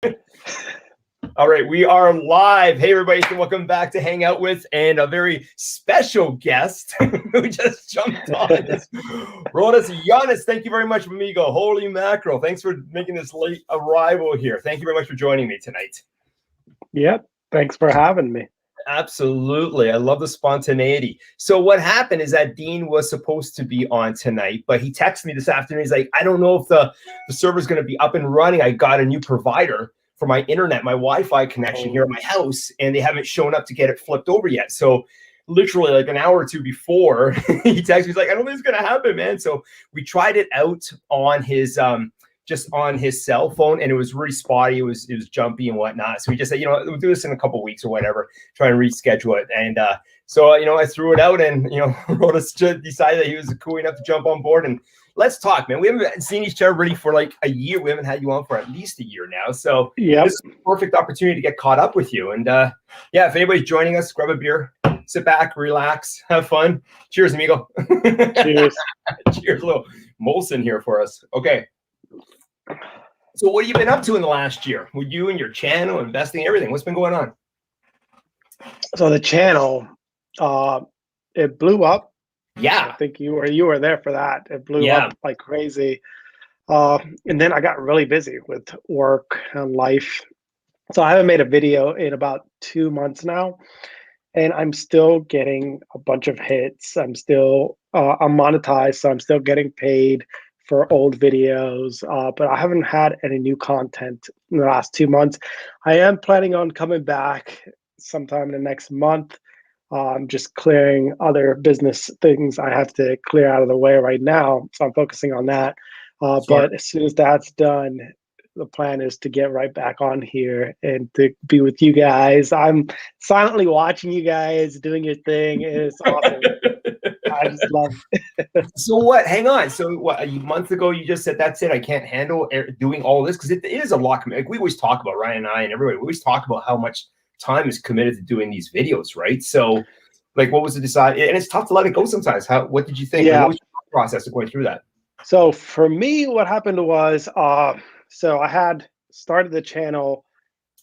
All right, we are live. Hey, everybody, welcome back to Hang Out With, and a very special guest who just jumped on. Rodas Yonass, thank you very much, amigo. Holy mackerel. Thanks for making this late arrival here. Thank you very much for joining me tonight. Yep, thanks for having me. Absolutely. I love the spontaneity. So what happened is that Dean was supposed to be on tonight, but he texted me this afternoon. He's like, I don't know if the server's going to be up and running. I got a new provider for my internet, my Wi-Fi connection here at my house, and they haven't shown up to get it flipped over yet. So literally like an hour or two before, he texted me, he's like, I don't think it's going to happen, man. So we tried it out on his just on his cell phone, and it was really spotty. It was jumpy and whatnot. So we just said, we'll do this in a couple of weeks or whatever, try and reschedule it. And so I threw it out, and Rodas decided that he was cool enough to jump on board. And let's talk, man. We haven't seen each other really for like a year. We haven't had you on for at least a year now. So This is a perfect opportunity to get caught up with you. And yeah, if anybody's joining us, grab a beer, sit back, relax, have fun. Cheers, amigo. Cheers. Cheers, a little Molson here for us. Okay. So what have you been up to in the last year with you and your channel, investing, everything? What's been going on? So the channel, it blew up. Yeah. I think you were there for that. It blew up like crazy. And then I got really busy with work and life. So I haven't made a video in about 2 months now. And I'm still getting a bunch of hits. I'm monetized, so I'm still getting paid for old videos, but I haven't had any new content in the last 2 months. I am planning on coming back sometime in the next month. I'm just clearing other business things I have to clear out of the way right now, so I'm focusing on that. But as soon as that's done, the plan is to get right back on here and to be with you guys. I'm silently watching you guys doing your thing. It's awesome. I just love it. So what? Hang on. So what? A month ago, you just said that's it. I can't handle doing all this because it is a lot. Like we always talk about, Ryan and I and everybody. We always talk about how much time is committed to doing these videos, right? So, like, what was the decide? And it's tough to let it go sometimes. What did you think? Yeah. What was your process of going through that? So for me, what happened was, so I had started the channel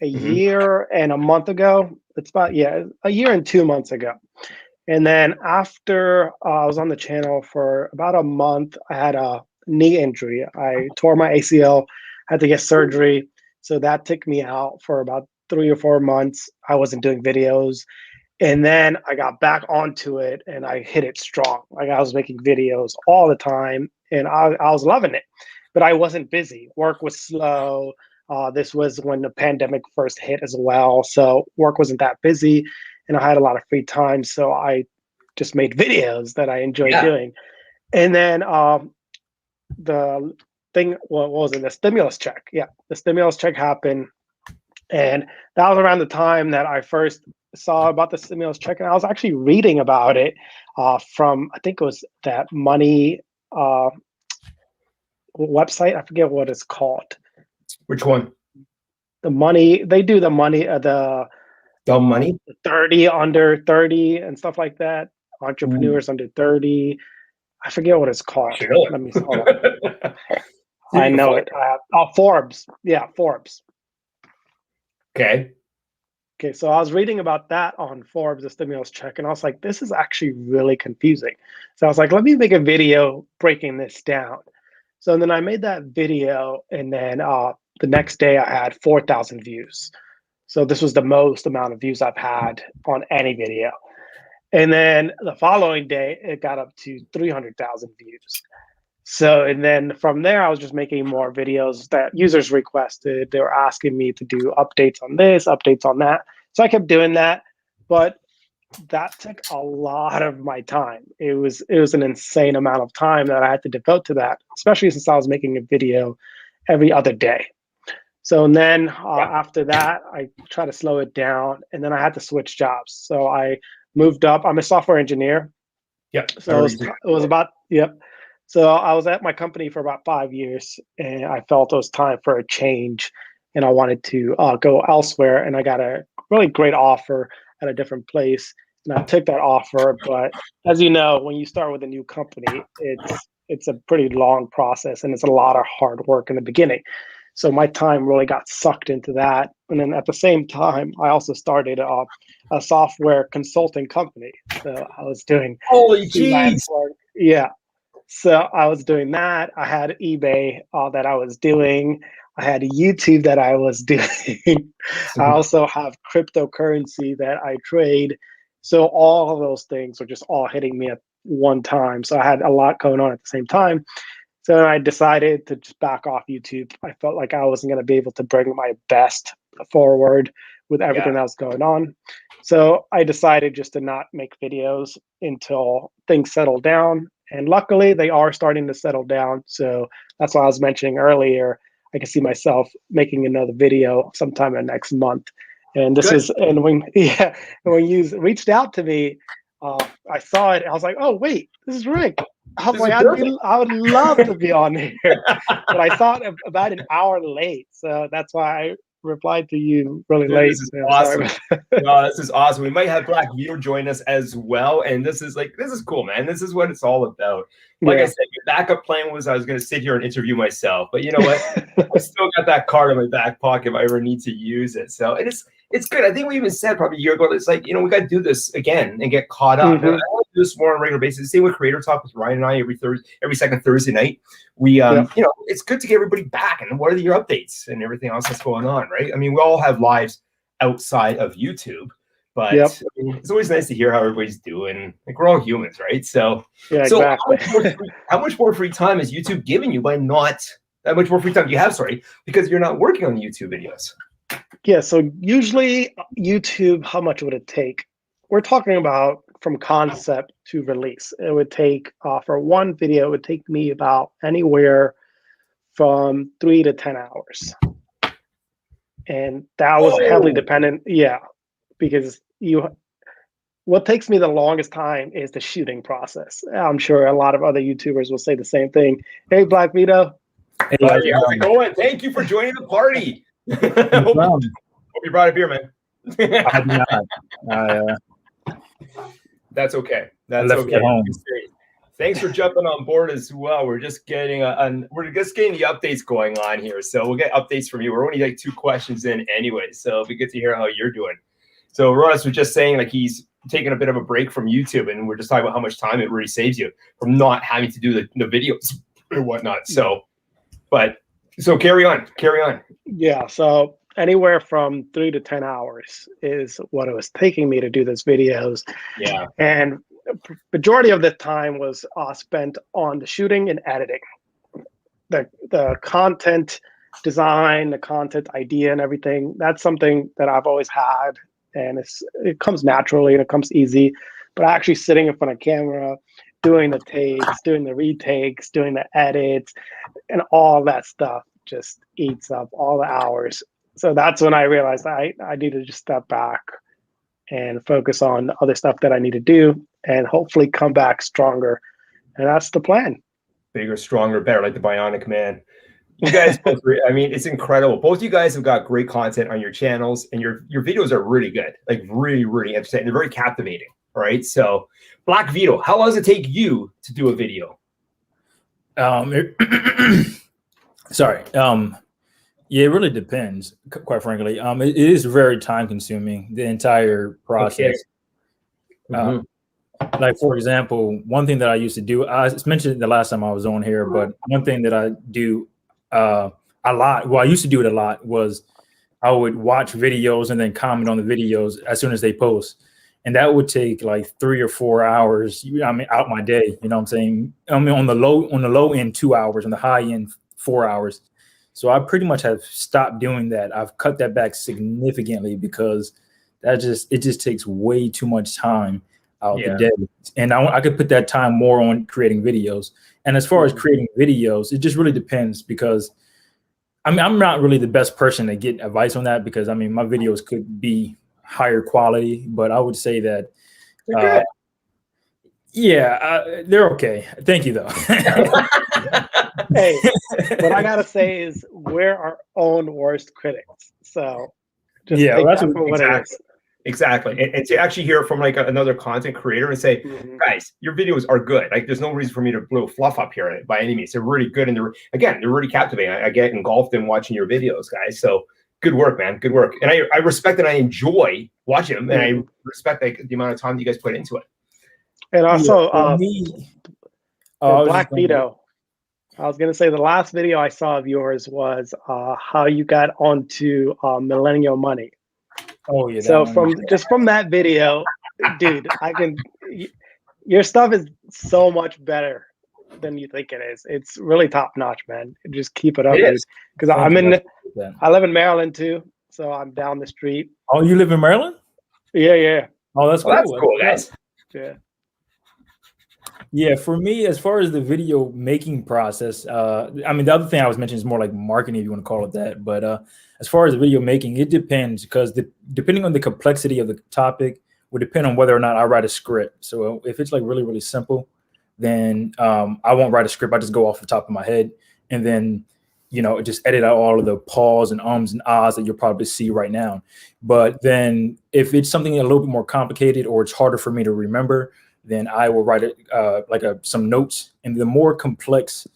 a year and a month ago. It's about a year and 2 months ago. And then after I was on the channel for about a month, I had a knee injury. I tore my ACL, had to get surgery. So that took me out for about 3 or 4 months. I wasn't doing videos. And then I got back onto it and I hit it strong. Like I was making videos all the time and I was loving it, but I wasn't busy. Work was slow. This was when the pandemic first hit as well. So work wasn't that busy. And I had a lot of free time, so I just made videos that I enjoyed doing. And then the thing, what was it? The stimulus check. Yeah, the stimulus check happened, and that was around the time that I first saw about the stimulus check, and I was actually reading about it from, I think it was that money website. I forget what it's called. Which one? The money. They do the money. Dumb money, 30 under 30 and stuff like that. Entrepreneurs under 30. I forget what it's called. Sure. Let me see. I know it. Forbes. Yeah, Forbes. Okay. So I was reading about that on Forbes, the stimulus check, and I was like, this is actually really confusing. So I was like, let me make a video breaking this down. So then I made that video, and then the next day I had 4,000 views. So this was the most amount of views I've had on any video. And then the following day, it got up to 300,000 views. So, and then from there, I was just making more videos that users requested. They were asking me to do updates on this, updates on that. So I kept doing that, but that took a lot of my time. It was an insane amount of time that I had to devote to that, especially since I was making a video every other day. So and then after that, I tried to slow it down, and then I had to switch jobs. So I moved up. I'm a software engineer. Yep. So it was about, So I was at my company for about 5 years, and I felt it was time for a change, and I wanted to go elsewhere. And I got a really great offer at a different place, and I took that offer. But as you know, when you start with a new company, it's a pretty long process, and it's a lot of hard work in the beginning. So my time really got sucked into that. And then at the same time, I also started a software consulting company. So I was doing Holy jeez. freelance work. Yeah. So I was doing that. I had eBay that I was doing. I had YouTube that I was doing. I also have cryptocurrency that I trade. So all of those things were just all hitting me at one time. So I had a lot going on at the same time. So I decided to just back off YouTube. I felt like I wasn't going to be able to bring my best forward with everything that was going on. So I decided just to not make videos until things settle down. And luckily, they are starting to settle down. So that's why I was mentioning earlier, I can see myself making another video sometime in next month. And this is, and when you reached out to me, I saw it. I was like, oh, wait, this is Rick. I was like, I would love to be on here. But I thought about an hour late. So that's why I replied to you really late. This is awesome. No, this is awesome. We might have Black Vito join us as well. And this is cool, man. This is what it's all about. Like I said, your backup plan was I was going to sit here and interview myself. But you know what? I still got that card in my back pocket if I ever need to use it. So it's good. I think we even said probably a year ago, it's like, we got to do this again and get caught up. I want to do this more on a regular basis. Same with Creator Talk with Ryan and I every second Thursday night. We, it's good to get everybody back. And what are your updates and everything else that's going on, right? I mean, we all have lives outside of YouTube, but it's always nice to hear how everybody's doing. Like, we're all humans, right? So, exactly. How much more free time is YouTube giving you by not that much more free time do you have? Sorry, because you're not working on YouTube videos. Yeah, so usually YouTube, how much would it take? We're talking about from concept to release. It would take, for one video, it would take me about anywhere from 3 to 10 hours. And that was heavily dependent, because what takes me the longest time is the shooting process. I'm sure a lot of other YouTubers will say the same thing. Hey, Black Vito. Hey, how's it going? Thank you for joining the party. Hope you brought a beer, man. That's okay. That's okay. Thanks for jumping on board as well. We're just getting the updates going on here, so we'll get updates from you. We're only like 2 questions in anyway, so it'll be good to hear how you're doing. So Rodas was just saying like he's taking a bit of a break from YouTube, and we're just talking about how much time it really saves you from not having to do the videos or whatnot. So carry on. Yeah, so anywhere from 3 to 10 hours is what it was taking me to do these videos. Yeah. And majority of the time was spent on the shooting and editing. The content design, the content idea and everything, that's something that I've always had. And it comes naturally and it comes easy. But actually sitting in front of camera, doing the takes, doing the retakes, doing the edits, and all that stuff just eats up all the hours. So that's when I realized I need to just step back and focus on other stuff that I need to do and hopefully come back stronger. And that's the plan. Bigger, stronger, better, like the Bionic Man. You guys, I mean, it's incredible. Both you guys have got great content on your channels, and your videos are really good, like really, really interesting. They're very captivating. All right. So, Black Vito, how long does it take you to do a video? Yeah, it really depends, quite frankly. It is very time consuming, the entire process. Okay. Like, for example, one thing that I used to do, I mentioned it the last time I was on here, but one thing that I do a lot, well, I used to do it a lot, was I would watch videos and then comment on the videos as soon as they post. And that would take like 3 or 4 hours, out my day, you know what I'm saying? On the low end, 2 hours, on the high end, 4 hours. So I pretty much have stopped doing that. I've cut that back significantly because it just takes way too much time out the day. And I could put that time more on creating videos. And as far as creating videos, it just really depends, because I'm not really the best person to get advice on that, because my videos could be higher quality, but I would say that they're okay. Thank you though. Hey, what I gotta say is we're our own worst critics. So that's what it is. Exactly. And to actually hear it from like another content creator and say, guys, your videos are good. Like there's no reason for me to blow fluff up here by any means. They're really good. And they're really captivating. I get engulfed in watching your videos, guys. So good work, man. Good work. And I respect and I enjoy watching them. And I respect like the amount of time you guys put into it. And also, Black Vito. I was going to say the last video I saw of yours was how you got onto millennial money. Oh yeah. So from that video, dude, your stuff is so much better than you think it is. It's really top notch, man. Just keep it up, because I live in Maryland too, so I'm down the street. Oh, you live in Maryland? Yeah. Oh, that's cool. That's cool, guys. Yeah. Yeah, for me, as far as the video making process, I mean, the other thing I was mentioning is more like marketing, if you want to call it that. But as far as the video making, it depends, because depending on the complexity of the topic would depend on whether or not I write a script. So if it's like really, really simple, then I won't write a script. I just go off the top of my head and then, just edit out all of the pause and ums and ahs that you'll probably see right now. But then if it's something a little bit more complicated or it's harder for me to remember, then I will write it some notes. And the more complex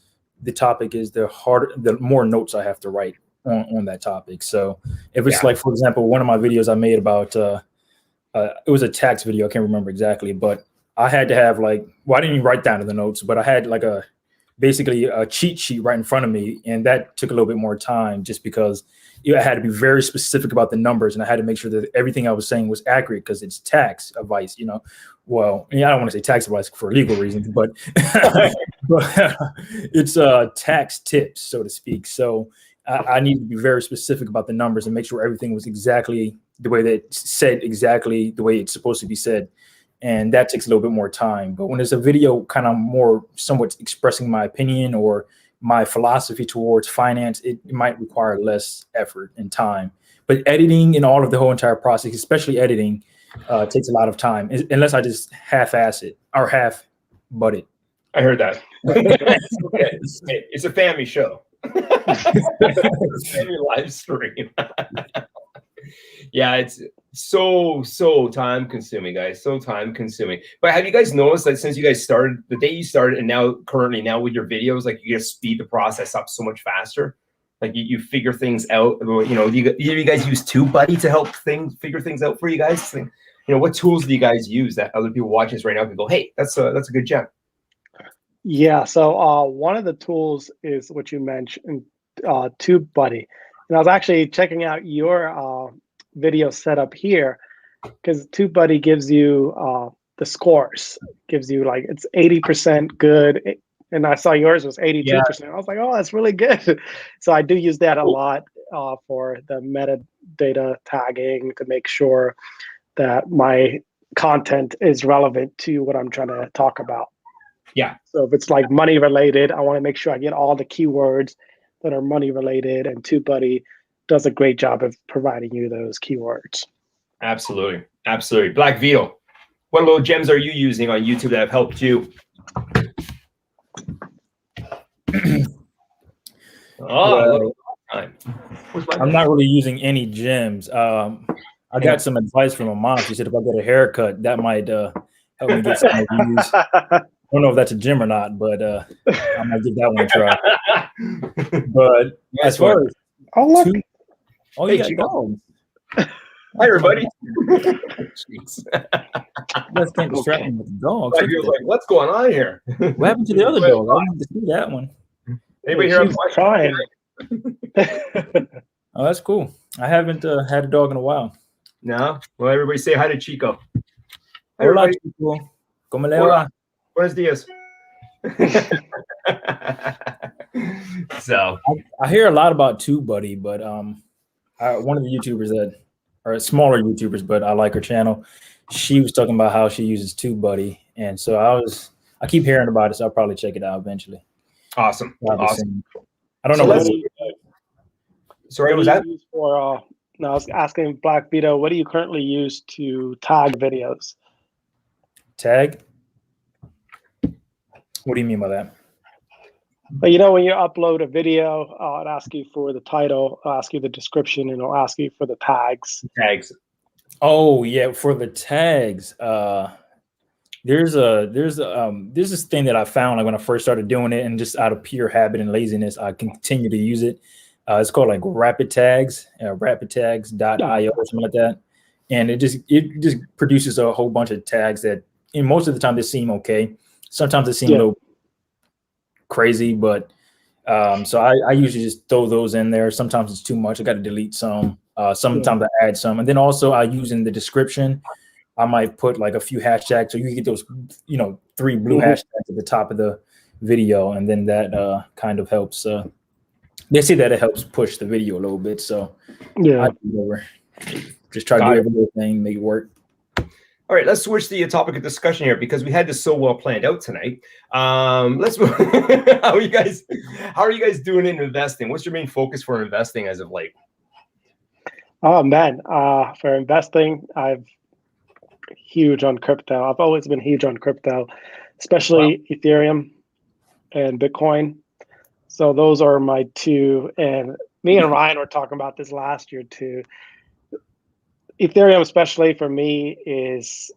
the topic is, the more notes I have to write on that topic. So if it's like, for example, one of my videos I made about, it was a tax video. I can't remember exactly, but I had to have I didn't even write down in the notes, but I had basically a cheat sheet right in front of me. And that took a little bit more time just because I had to be very specific about the numbers, and I had to make sure that everything I was saying was accurate, because it's tax advice, Well, I don't want to say tax advice for legal reasons, but, but it's tax tips, so to speak. So I need to be very specific about the numbers and make sure everything was exactly the way that it's said, exactly the way it's supposed to be said. And that takes a little bit more time. But when it's a video kind of more somewhat expressing my opinion or my philosophy towards finance, it might require less effort and time. But editing and all of the whole entire process, especially editing, takes a lot of time, unless I just half-ass it or half-butt it. I heard that. It's a family show. It's a family live stream. Yeah, it's so time consuming, guys. So time consuming. But have you guys noticed that since you guys started, the day you started, and now with your videos, like you just speed the process up so much faster? Like you figure things out. Do you guys use TubeBuddy to help figure things out for you guys? What tools do you guys use that other people watching this right now can go, hey, that's a good gem? Yeah. So one of the tools is what you mentioned, TubeBuddy. And I was actually checking out your video setup here, because TubeBuddy gives you the scores. Gives you it's 80% good. And I saw yours was 82%. Yeah. I was like, oh, that's really good. So I do use that a lot for the metadata tagging to make sure that my content is relevant to what I'm trying to talk about. Yeah. So if it's money related, I want to make sure I get all the keywords that are money related, and TubeBuddy does a great job of providing you those keywords. Absolutely. Absolutely. Black Vito, what little gems are you using on YouTube that have helped you? I'm not really using any gems. I got some advice from my mom. She said if I get a haircut, that might help me get some views. I don't know if that's a gym or not, but I might give that one a try. But as far as you got dogs. Hi, everybody. You guys can't distract me with the dogs. He was like, what's going on here? What happened to the other dog? I wanted to see that one. Anybody here? Trying. Oh, that's cool. I haven't had a dog in a while. No? Well, everybody say hi to Chico. Hola, Chico. ¿Cómo le va? Buenos días. So I hear a lot about TubeBuddy, but one of the YouTubers that are smaller YouTubers, but I like her channel, she was talking about how she uses TubeBuddy, and so I keep hearing about it, so I'll probably check it out eventually. Awesome. Awesome. I don't know. Sorry, was that? No, I was asking Black Vito, what do you currently use to tag videos? Tag? What do you mean by that? But when you upload a video, it'll ask you for the title, it'll ask you the description, and it'll ask you for the tags. Tags. Oh yeah, for the tags. There's this thing that I found like when I first started doing it, and just out of pure habit and laziness, I continue to use it. It's called like Rapid Tags, rapidtags.io or something like that, and it just produces a whole bunch of tags that, and most of the time they seem okay. Sometimes they seem a little crazy, but so I usually just throw those in there. Sometimes it's too much. I got to delete some. Sometimes I add some, and then also I use in the description. I might put like a few hashtags, so you get those, 3 blue hashtags at the top of the video, and then that kind of helps. They say that it helps push the video a little bit, so I just try to do everything, make it work. All right, let's switch the topic of discussion here because we had this so well planned out tonight. Let's. How are you guys doing in investing? What's your main focus for investing as of late? Oh man, for investing, I'm huge on crypto. I've always been huge on crypto, especially Ethereum and Bitcoin. So those are my two. And me and Ryan were talking about this last year too. Ethereum, especially for me, is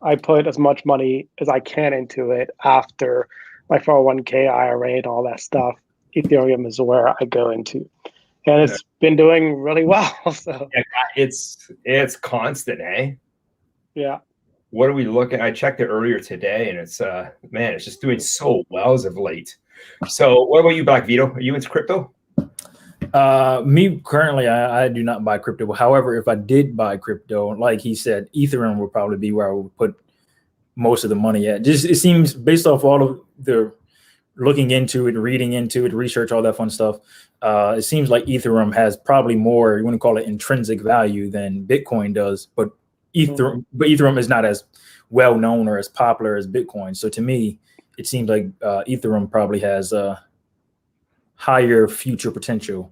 I put as much money as I can into it after my 401k, IRA, and all that stuff. Ethereum is where I go into, and it's been doing really well. So it's constant, eh? Yeah. What are we looking? I checked it earlier today, and it's man, it's just doing so well as of late. So, what about you, Black Vito? Are you into crypto? Me currently, I do not buy crypto. However, if I did buy crypto, like he said, Ethereum would probably be where I would put most of the money at. Just it seems based off all of the looking into it, reading into it, research, all that fun stuff. It seems like Ethereum has probably more, you want to call it intrinsic value than Bitcoin does, but Ethereum is not as well known or as popular as Bitcoin. So to me, it seems like Ethereum probably has higher future potential,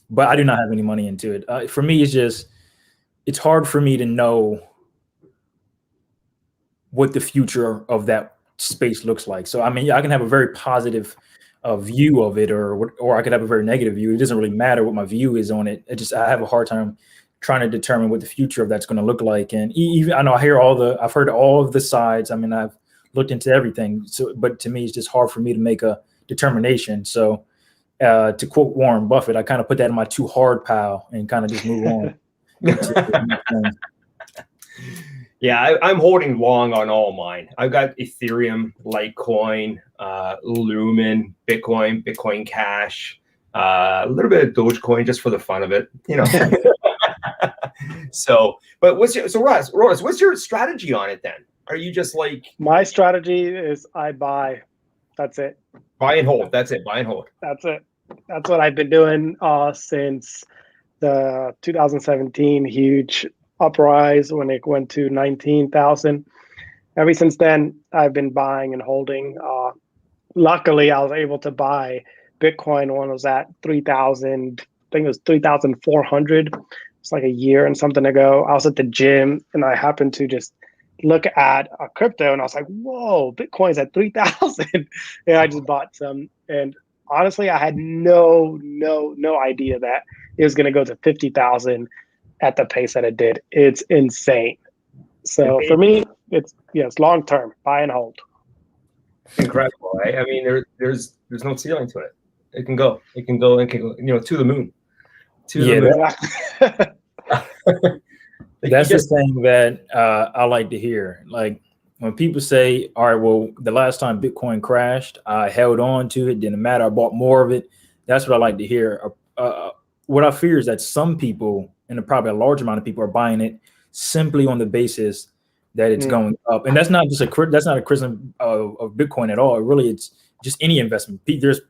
but I do not have any money into it. For me, it's hard for me to know what the future of that space looks like. So, I mean, I can have a very positive view of it, or I could have a very negative view. It doesn't really matter what my view is on it. I have a hard time trying to determine what the future of that's going to look like. And even I know I've heard all of the sides. I mean, I've looked into everything. So, but to me, it's just hard for me to make a determination. So, to quote Warren Buffett, I kind of put that in my too hard pile and kind of just move on. Yeah, I'm holding long on all mine. I've got Ethereum, Litecoin, Lumen, Bitcoin Cash, a little bit of Dogecoin just for the fun of it, So, but Rodas, what's your strategy on it then? Are you just like my strategy is I buy, that's it. Buy and hold. That's it. Buy and hold. That's it. That's what I've been doing since the 2017 huge uprise when it went to 19,000. Ever since then, I've been buying and holding. Luckily, I was able to buy Bitcoin when it was at 3,000. I think it was 3,400. It's like a year and something ago. I was at the gym and I happened to just look at a crypto and I was like, whoa, Bitcoin's at 3,000. And I just bought some. And honestly, I had no idea that it was going to go to 50,000 at the pace that it did. It's insane. So for me, it's long term, buy and hold. Incredible, right? I mean, there's no ceiling to it. It can go to the moon. That's the thing that I like to hear. Like when people say, all right, well, the last time Bitcoin crashed, I held on to it, didn't matter, I bought more of it. That's what I like to hear. What I fear is that some people, and probably a large amount of people, are buying it simply on the basis that it's going up. And that's not a criticism of Bitcoin at all. It's just any investment.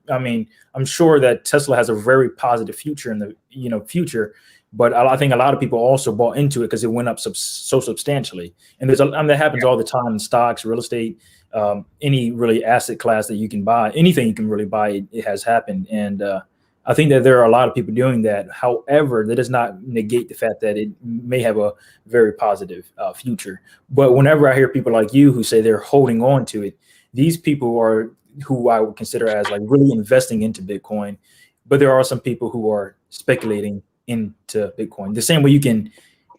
I'm sure that Tesla has a very positive future in the future, but I think a lot of people also bought into it because it went up so substantially. And that happens all the time in stocks, real estate, any really asset class that you can buy, anything you can really buy, it has happened. And I think that there are a lot of people doing that. However, that does not negate the fact that it may have a very positive future. But whenever I hear people like you who say they're holding on to it, these people are who I would consider as like really investing into Bitcoin. But there are some people who are speculating into Bitcoin. The same way you can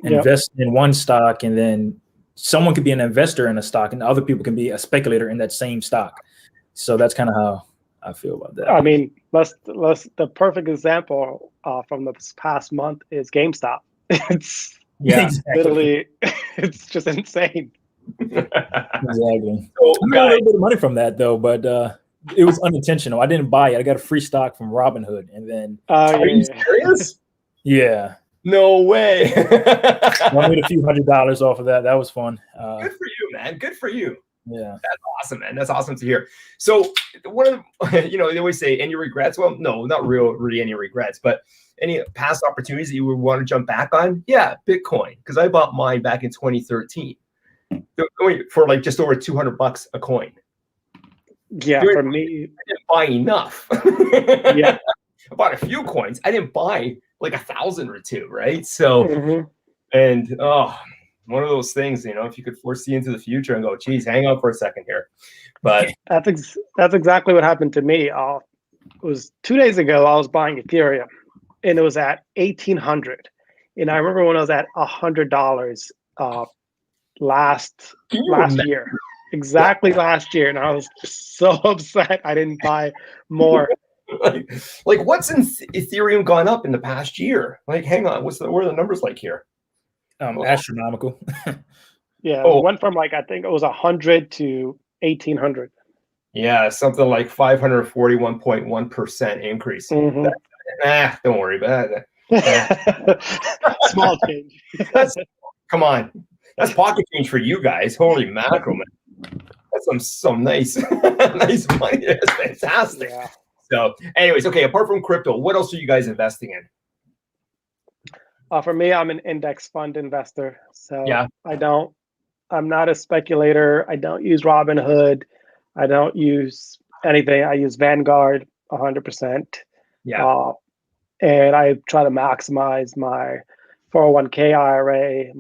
invest in one stock, and then someone could be an investor in a stock and other people can be a speculator in that same stock. So that's kind of how I feel about that. I mean, the perfect example from this past month is GameStop. It's Exactly. literally, it's just insane. Exactly. So, I got a little bit of money from that though, but it was unintentional. I didn't buy it. I got a free stock from Robinhood, and then are you serious? Yeah. No way. I made a few $100s off of that. That was fun. Good for you, man. Good for you. Yeah. That's awesome, man. That's awesome to hear. So one of the, they always say any regrets. Well, no, not really any regrets, but any past opportunities that you would want to jump back on? Yeah, Bitcoin. Because I bought mine back in 2013 for like just over $200 a coin. Yeah, for me, I didn't buy enough. Yeah. I bought a few coins. I didn't buy like 1,000 or two, right? So, and one of those things, if you could foresee into the future and go, geez, hang on for a second here. But that's exactly what happened to me. It was 2 days ago, I was buying Ethereum and it was at 1,800. And I remember when I was at $100 last year, exactly last year. And I was so upset I didn't buy more. Like what's in Ethereum gone up in the past year? Like, hang on, what are the numbers like here? Astronomical. Yeah, it went from like, I think it was 100 to 1,800. Yeah, something like 541.1% increase. Don't worry about that. Small change. Come on, that's pocket change for you guys. Holy mackerel, man! That's some nice, nice money. That's fantastic. Yeah. So, anyways, okay. Apart from crypto, what else are you guys investing in? For me, I'm an index fund investor. So yeah, I'm not a speculator. I don't use Robinhood. I don't use anything. I use Vanguard 100%. Yeah. And I try to maximize my 401k IRA,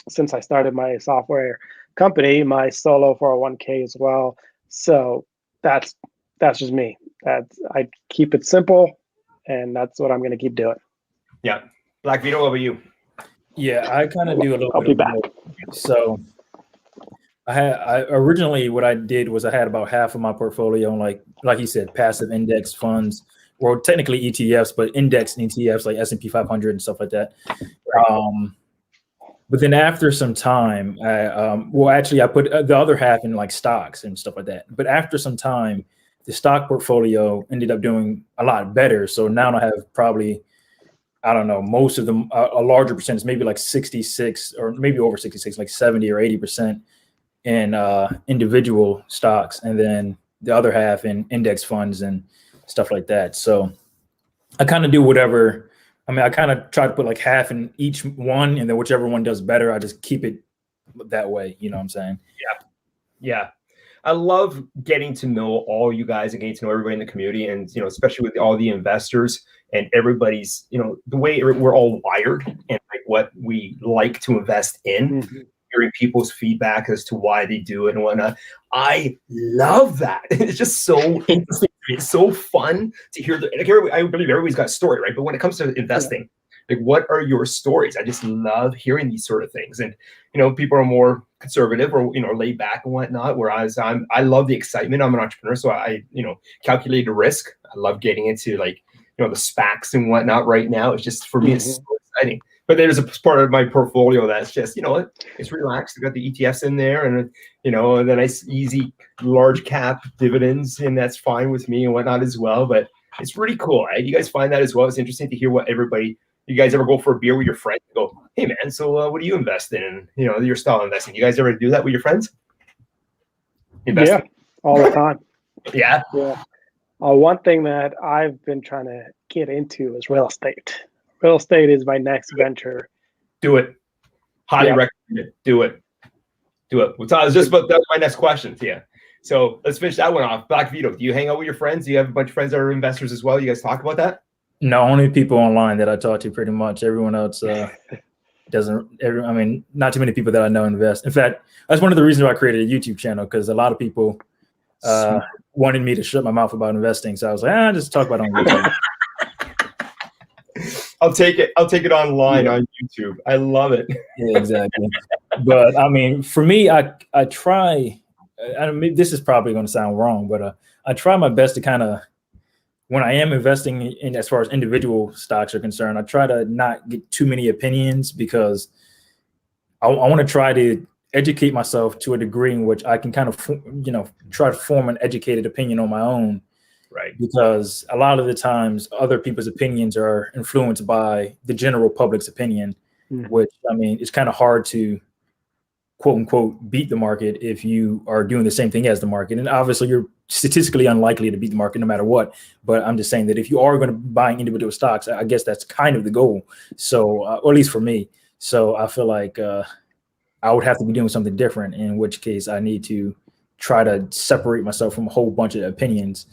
since I started my software company, my solo 401k as well. So that's just me. I keep it simple, and that's what I'm going to keep doing. Yeah. Black Vito, what about you? Yeah, I kind of do a little I'll bit be of back. So I originally what I did was I had about half of my portfolio on like you said, passive index funds, or technically ETFs, but indexed ETFs like S&P 500 and stuff like that. But then after some time, I put the other half in like stocks and stuff like that. But after some time, the stock portfolio ended up doing a lot better. So now I have probably, I don't know, most of them, a larger percentage, maybe like 66 or maybe over 66, like 70 or 80% in individual stocks, and then the other half in index funds and stuff like that. So I kind of do whatever. I mean, I kind of try to put like half in each one, and then whichever one does better, I just keep it that way. You know what I'm saying? Yeah. Yeah. I love getting to know all you guys and getting to know everybody in the community, and especially with all the investors and everybody's, the way we're all wired and like what we like to invest in. Hearing people's feedback as to why they do it and whatnot. I love that. It's just so interesting. It's so fun to hear. I believe everybody's got a story, right? But when it comes to investing, like, what are your stories? I just love hearing these sort of things. And people are more conservative or laid back and whatnot. Whereas I love the excitement. I'm an entrepreneur, so I calculate the risk. I love getting into like the SPACs and whatnot. Right now, it's just for me, it's so exciting. But there's a part of my portfolio that's just, it's relaxed. I got the ETFs in there, and the nice, easy, large cap dividends, and that's fine with me and whatnot as well. But it's really cool, right? You guys find that as well? It's interesting to hear what everybody. You guys ever go for a beer with your friends and go, "Hey man, so what do you invest in?" And your style of investing. You guys ever do that with your friends? Yeah, all the time. Yeah. One thing that I've been trying to get into is real estate. Real estate is my next venture. Do it. Highly recommend it. Do it. Well, that's my next question to you. So let's finish that one off. Black Vito, do you hang out with your friends? Do you have a bunch of friends that are investors as well? You guys talk about that? No, only people online that I talk to pretty much. Everyone else doesn't. Not too many people that I know invest. In fact, that's one of the reasons why I created a YouTube channel, because a lot of people wanted me to shut my mouth about investing. So I was like, just talk about it on YouTube. I'll take it. I'll take it online on YouTube. I love it. Yeah, exactly. But I mean, for me, I try. I mean, this is probably going to sound wrong, but I try my best to kind of, when I am investing in as far as individual stocks are concerned, I try to not get too many opinions, because I want to try to educate myself to a degree in which I can kind of, try to form an educated opinion on my own. Right. Because a lot of the times other people's opinions are influenced by the general public's opinion, which, I mean, it's kind of hard to quote unquote beat the market if you are doing the same thing as the market. And obviously you're statistically unlikely to beat the market no matter what. But I'm just saying that if you are going to be buying individual stocks, I guess that's kind of the goal. So, or at least for me. So I feel like I would have to be doing something different, in which case I need to try to separate myself from a whole bunch of opinions,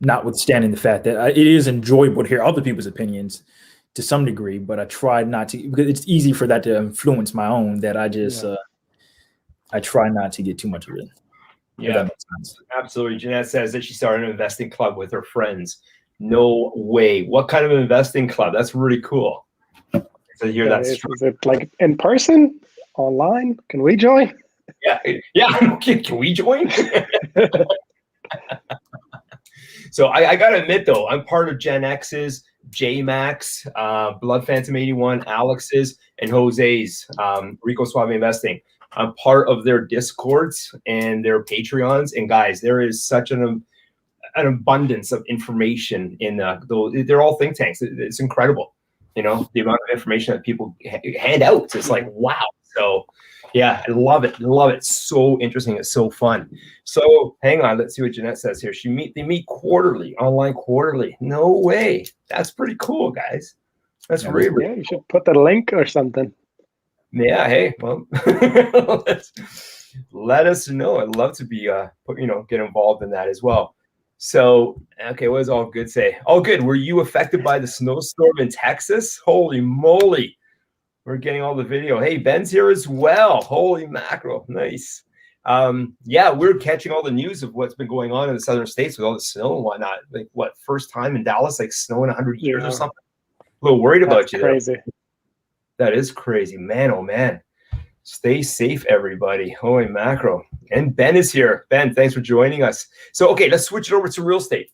notwithstanding the fact that it is enjoyable to hear other people's opinions to some degree, but I try not to, because it's easy for that to influence my own, that I just, I try not to get too much of it. Yeah, absolutely. Jeanette says that she started an investing club with her friends. No way. What kind of investing club? That's really cool. So hear that. Is it like in person, online? Can we join? Yeah. Can we join? So I gotta admit though, I'm part of Gen X's, J-Max, Blood Phantom 81, Alex's, and Jose's RicoSuave Investing. I'm part of their Discords and their Patreons. And guys, there is such an abundance of information in those. They're all think tanks. It's incredible, the amount of information that people hand out. It's like, wow. So yeah, I love it. Love it. So interesting. It's so fun. So hang on. Let's see what Jeanette says here. They meet quarterly, online quarterly. No way. That's pretty cool, guys. That's really you should put the link or something. Yeah. Hey, well, let us know. I'd love to be, get involved in that as well. So, okay, what does all good say? All good. Were you affected by the snowstorm in Texas? Holy moly. We're getting all the video. Hey, Ben's here as well. Holy mackerel. Nice. Yeah, we're catching all the news of what's been going on in the southern states with all the snow and whatnot. Like, first time in Dallas, like snow in 100 years or something? A little worried about you there. Crazy. That is crazy. Man, oh, man. Stay safe, everybody. Holy mackerel. And Ben is here. Ben, thanks for joining us. So, okay, let's switch it over to real estate.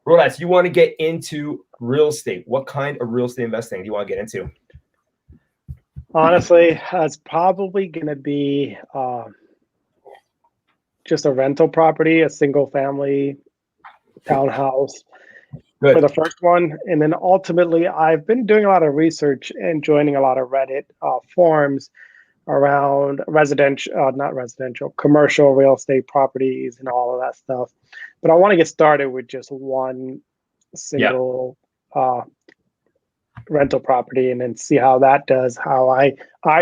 Rodas, you want to get into real estate. What kind of real estate investing do you want to get into? Honestly, it's probably going to be just a rental property, a single family townhouse for the first one. And then ultimately, I've been doing a lot of research and joining a lot of Reddit forums around commercial real estate properties and all of that stuff. But I want to get started with just one single rental property and then see how that does, how I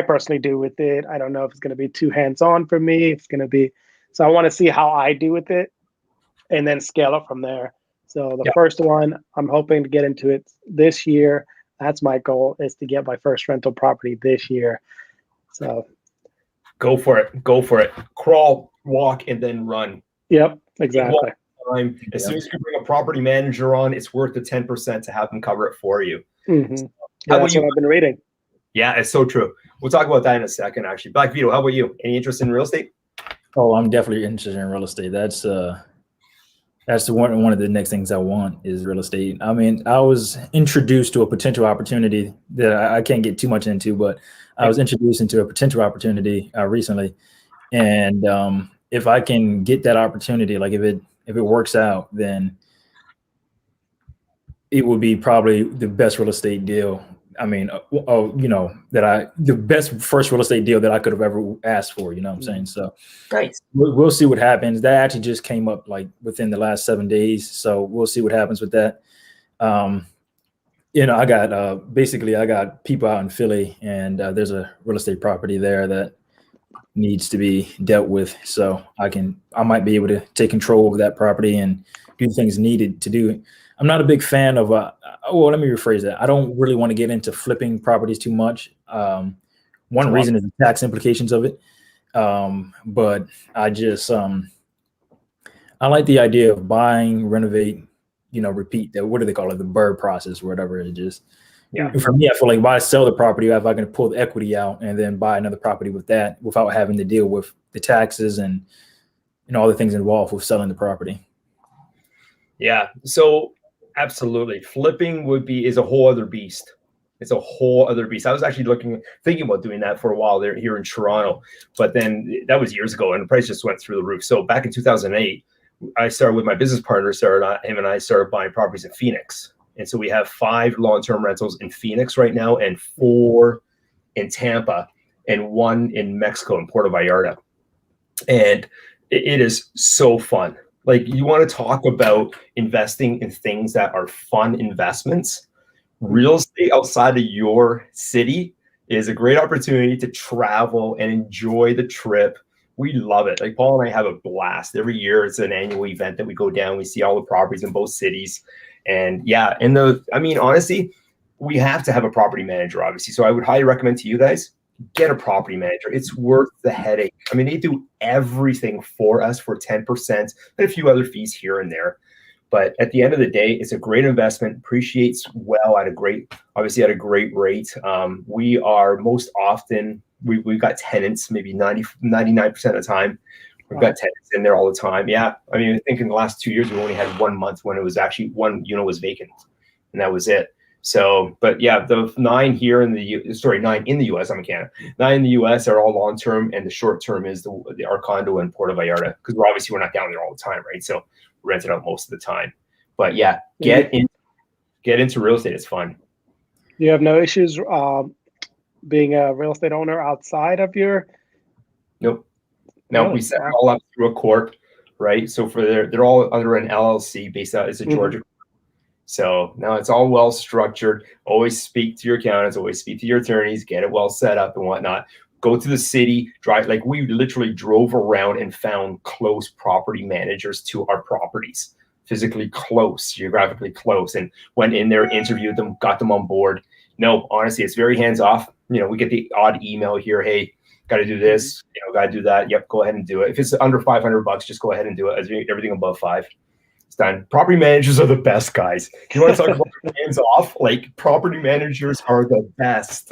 personally do with it. I don't know if it's going to be too hands-on for me. It's going to be, so I want to see how I do with it and then scale up from there. So the first one, I'm hoping to get into it this year. That's my goal, is to get my first rental property this year. So go for it. Go for it. Crawl, walk, and then run. Yep, exactly. As soon as you bring a property manager on, it's worth the 10% to have them cover it for you. Mm-hmm. So, that's what I've been reading. Yeah, it's so true. We'll talk about that in a second, actually. Black Vito, how about you? Any interest in real estate? Oh, I'm definitely interested in real estate. That's one of the next things I want is real estate. I mean, I was introduced to a potential opportunity that I can't get too much into, but I was introduced into a potential opportunity recently. And if I can get that opportunity, like if it works out, then it would be probably the best real estate deal. I mean, the best first real estate deal that I could have ever asked for, you know what I'm saying? So nice. We'll see what happens. That actually just came up like within the last 7 days. So we'll see what happens with that. I got people out in Philly, and there's a real estate property there that needs to be dealt with. So I might be able to take control over that property and do things needed to do it. I'm not a big fan of, let me rephrase that. I don't really want to get into flipping properties too much. One reason is the tax implications of it. But I just, I like the idea of buying, renovate, repeat that. What do they call it? The bird process or whatever it is. Yeah. And for me, I feel like why sell the property if I can pull the equity out and then buy another property with that without having to deal with the taxes and all the things involved with selling the property. Yeah. So absolutely. Flipping is a whole other beast. It's a whole other beast. I was actually thinking about doing that for a while there here in Toronto, but then that was years ago and the price just went through the roof. So back in 2008, I started with my business partner, him and I started buying properties in Phoenix. And so we have 5 long-term rentals in Phoenix right now and 4 in Tampa and 1 in Mexico in Puerto Vallarta. And it is so fun. Like, you want to talk about investing in things that are fun investments. Real estate outside of your city is a great opportunity to travel and enjoy the trip. We love it. Like, Paul and I have a blast every year. It's an annual event that we go down. We see all the properties in both cities. And yeah, honestly, we have to have a property manager, obviously. So I would highly recommend to you guys, get a property manager. It's worth the headache. I mean, they do everything for us for 10% and a few other fees here and there. But at the end of the day, it's a great investment, appreciates well at a great rate. We are most often, we've got tenants, maybe 99% of the time. We've got tenants in there all the time. Yeah. I mean, I think in the last 2 years, we only had 1 month when it was actually 1 unit was vacant, and that was it. So, but yeah, the 9 here in the 9 in the US, I'm in Canada. 9 in the US are all long-term, and the short-term is our condo in Puerto Vallarta, because we're not down there all the time, right? So rent it out most of the time. But yeah, get into real estate. It's fun. You have no issues being a real estate owner outside of your? Nope. No, we set it all up through a corp, right? So they're all under an LLC based out of Georgia. So now it's all well structured. Always speak to your accountants, always speak to your attorneys, get it well set up and whatnot. Go to the city, drive. Like, we literally drove around and found close property managers to our properties, physically close, geographically close, and went in there, interviewed them, got them on board. No, honestly, it's very hands off. We get the odd email here, hey, got to do this, got to do that. Yep, go ahead and do it. If it's under $500, just go ahead and do it. Everything above 5. Done. Property managers are the best, guys. You want to talk about hands off? Like, property managers are the best.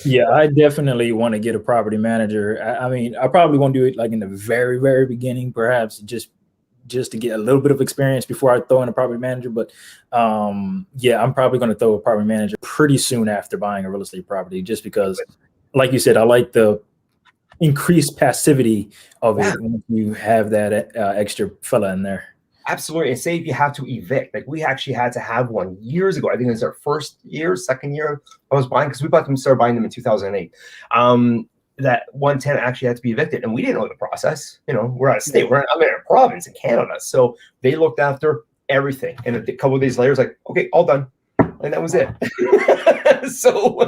Yeah, I definitely want to get a property manager. I mean, I probably won't do it like in the very, very beginning, perhaps just to get a little bit of experience before I throw in a property manager. But yeah, I'm probably going to throw a property manager pretty soon after buying a real estate property, just because, like you said, I like the increased passivity of it when you have that extra fella in there. Absolutely. And say if you have to evict, like, we actually had to have one years ago. I think it was our second year I was buying, because we started buying them in 2008. That one tenant actually had to be evicted, and we didn't know the process. We're out of state. I'm in a province in Canada. So they looked after everything. And a couple of days later, it's like, okay, all done. And that was it. So,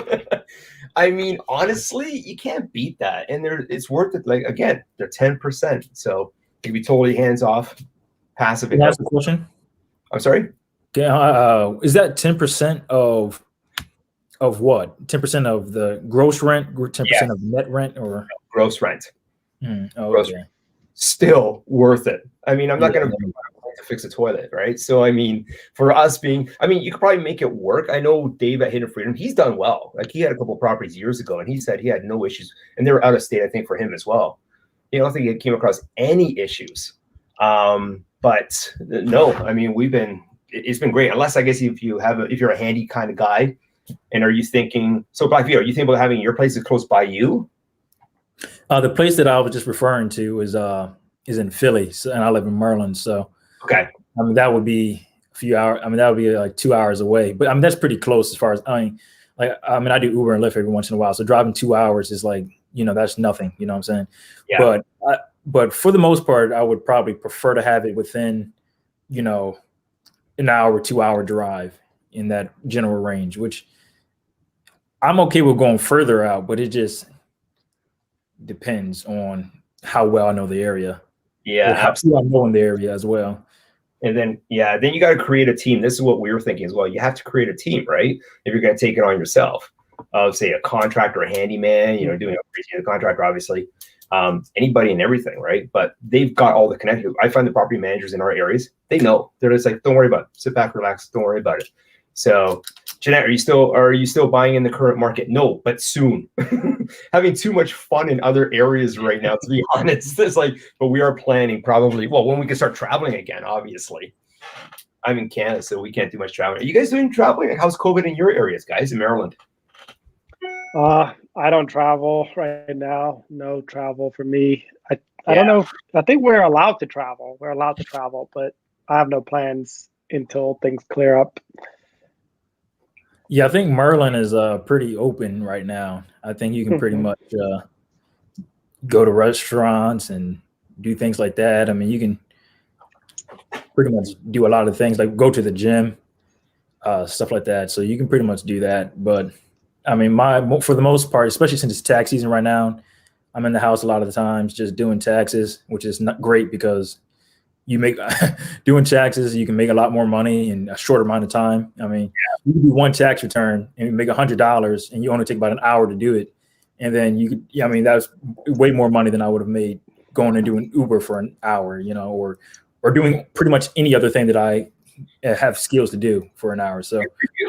I mean, honestly, you can't beat that. And it's worth it. Like, again, they're 10%. So you can be totally hands off. Passive. Can I ask a question? I'm sorry? Is that 10% of what? 10% of the gross rent, 10% of net rent, or gross rent? Gross rent. Still worth it. I mean, I'm not going to fix a toilet, right? So, I mean, for us you could probably make it work. I know Dave at Hidden Freedom, he's done well. Like, he had a couple of properties years ago, and he said he had no issues, and they were out of state, I think, for him as well. I don't think he came across any issues. But no, I mean, it's been great. Unless, I guess, if you're a handy kind of guy, and are you thinking about having your place as close by you? The place that I was just referring to is in Philly, and I live in Maryland. So, okay. I mean, that would be a few hours. I mean, that would be like 2 hours away, but I mean, that's pretty close as far as, I do Uber and Lyft every once in a while. So driving 2 hours is like, that's nothing, you know what I'm saying? Yeah. But for the most part, I would probably prefer to have it within, an hour, 2 hour drive in that general range, which I'm okay with going further out, but it just depends on how well I know the area. Yeah. How well I know in the area as well. And then you got to create a team. This is what we were thinking as well. You have to create a team, right? If you're going to take it on yourself, say a contractor, a handyman, doing a contractor, obviously. anybody and everything, right? But they've got all the connections. I find the property managers in our areas, they know. They're just like, don't worry about it. Sit back, relax, don't worry about it. So, Jeanette, are you still buying in the current market? No, but soon. Having too much fun in other areas right now, to be honest. It's like, but we are planning probably, well, when we can start traveling again, obviously. I'm in Canada, so we can't do much traveling. Are you guys doing traveling? Like, how's COVID in your areas, guys, in Maryland? I don't travel right now. No travel for me. I don't know. I think we're allowed to travel. We're allowed to travel, but I have no plans until things clear up. Yeah, I think Maryland is pretty open right now. I think you can pretty much go to restaurants and do things like that. I mean, you can pretty much do a lot of things, like go to the gym, stuff like that. So you can pretty much do that. But I mean, for the most part, especially since it's tax season right now, I'm in the house a lot of the times just doing taxes, which is not great because you make doing taxes, you can make a lot more money in a short amount of time. I mean, you can do one tax return and you make $100 and you only take about an hour to do it. And then I mean, that's way more money than I would have made going and doing Uber for an hour, you know, or doing pretty much any other thing that I have skills to do for an hour. So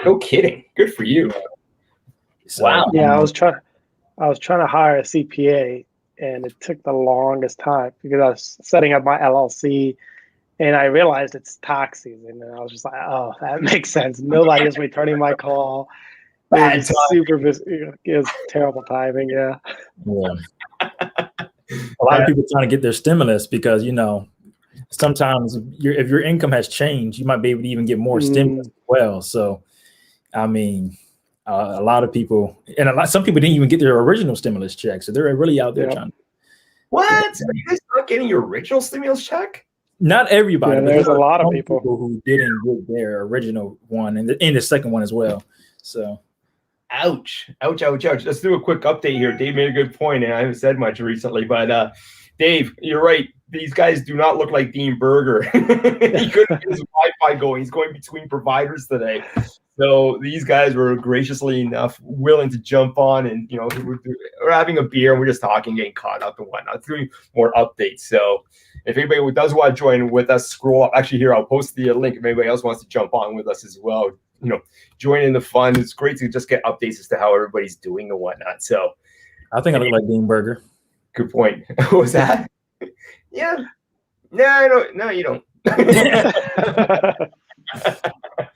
no kidding. Good for you. So, wow. Yeah, I was trying to hire a CPA, and it took the longest time because I was setting up my LLC, and I realized it's tax season, and I was just like, oh, that makes sense. Nobody is returning my call. Bad time. Super busy. It was terrible timing. Yeah. A lot of people trying to get their stimulus because, you know, sometimes if your income has changed, you might be able to even get more stimulus as well. So, I mean, a lot of people, and some people didn't even get their original stimulus check. So they're really out there trying. What? Are you guys not getting your original stimulus check? Not everybody. Yeah, but there's a lot of people who didn't get their original one and the second one as well. So. Ouch. Let's do a quick update here. Dave made a good point, and I haven't said much recently, but Dave, you're right. These guys do not look like Dean Berger. He couldn't get his Wi-Fi going. He's going between providers today. So these guys were graciously enough willing to jump on, and you know, we're having a beer and we're just talking, getting caught up and whatnot, doing more updates. So if anybody does want to join with us, scroll up. Actually, here I'll post the link if anybody else wants to jump on with us as well. You know, join in the fun. It's great to just get updates as to how everybody's doing and whatnot. So I think I look like Dean Berger. Good point. What was that? Yeah. No, you don't.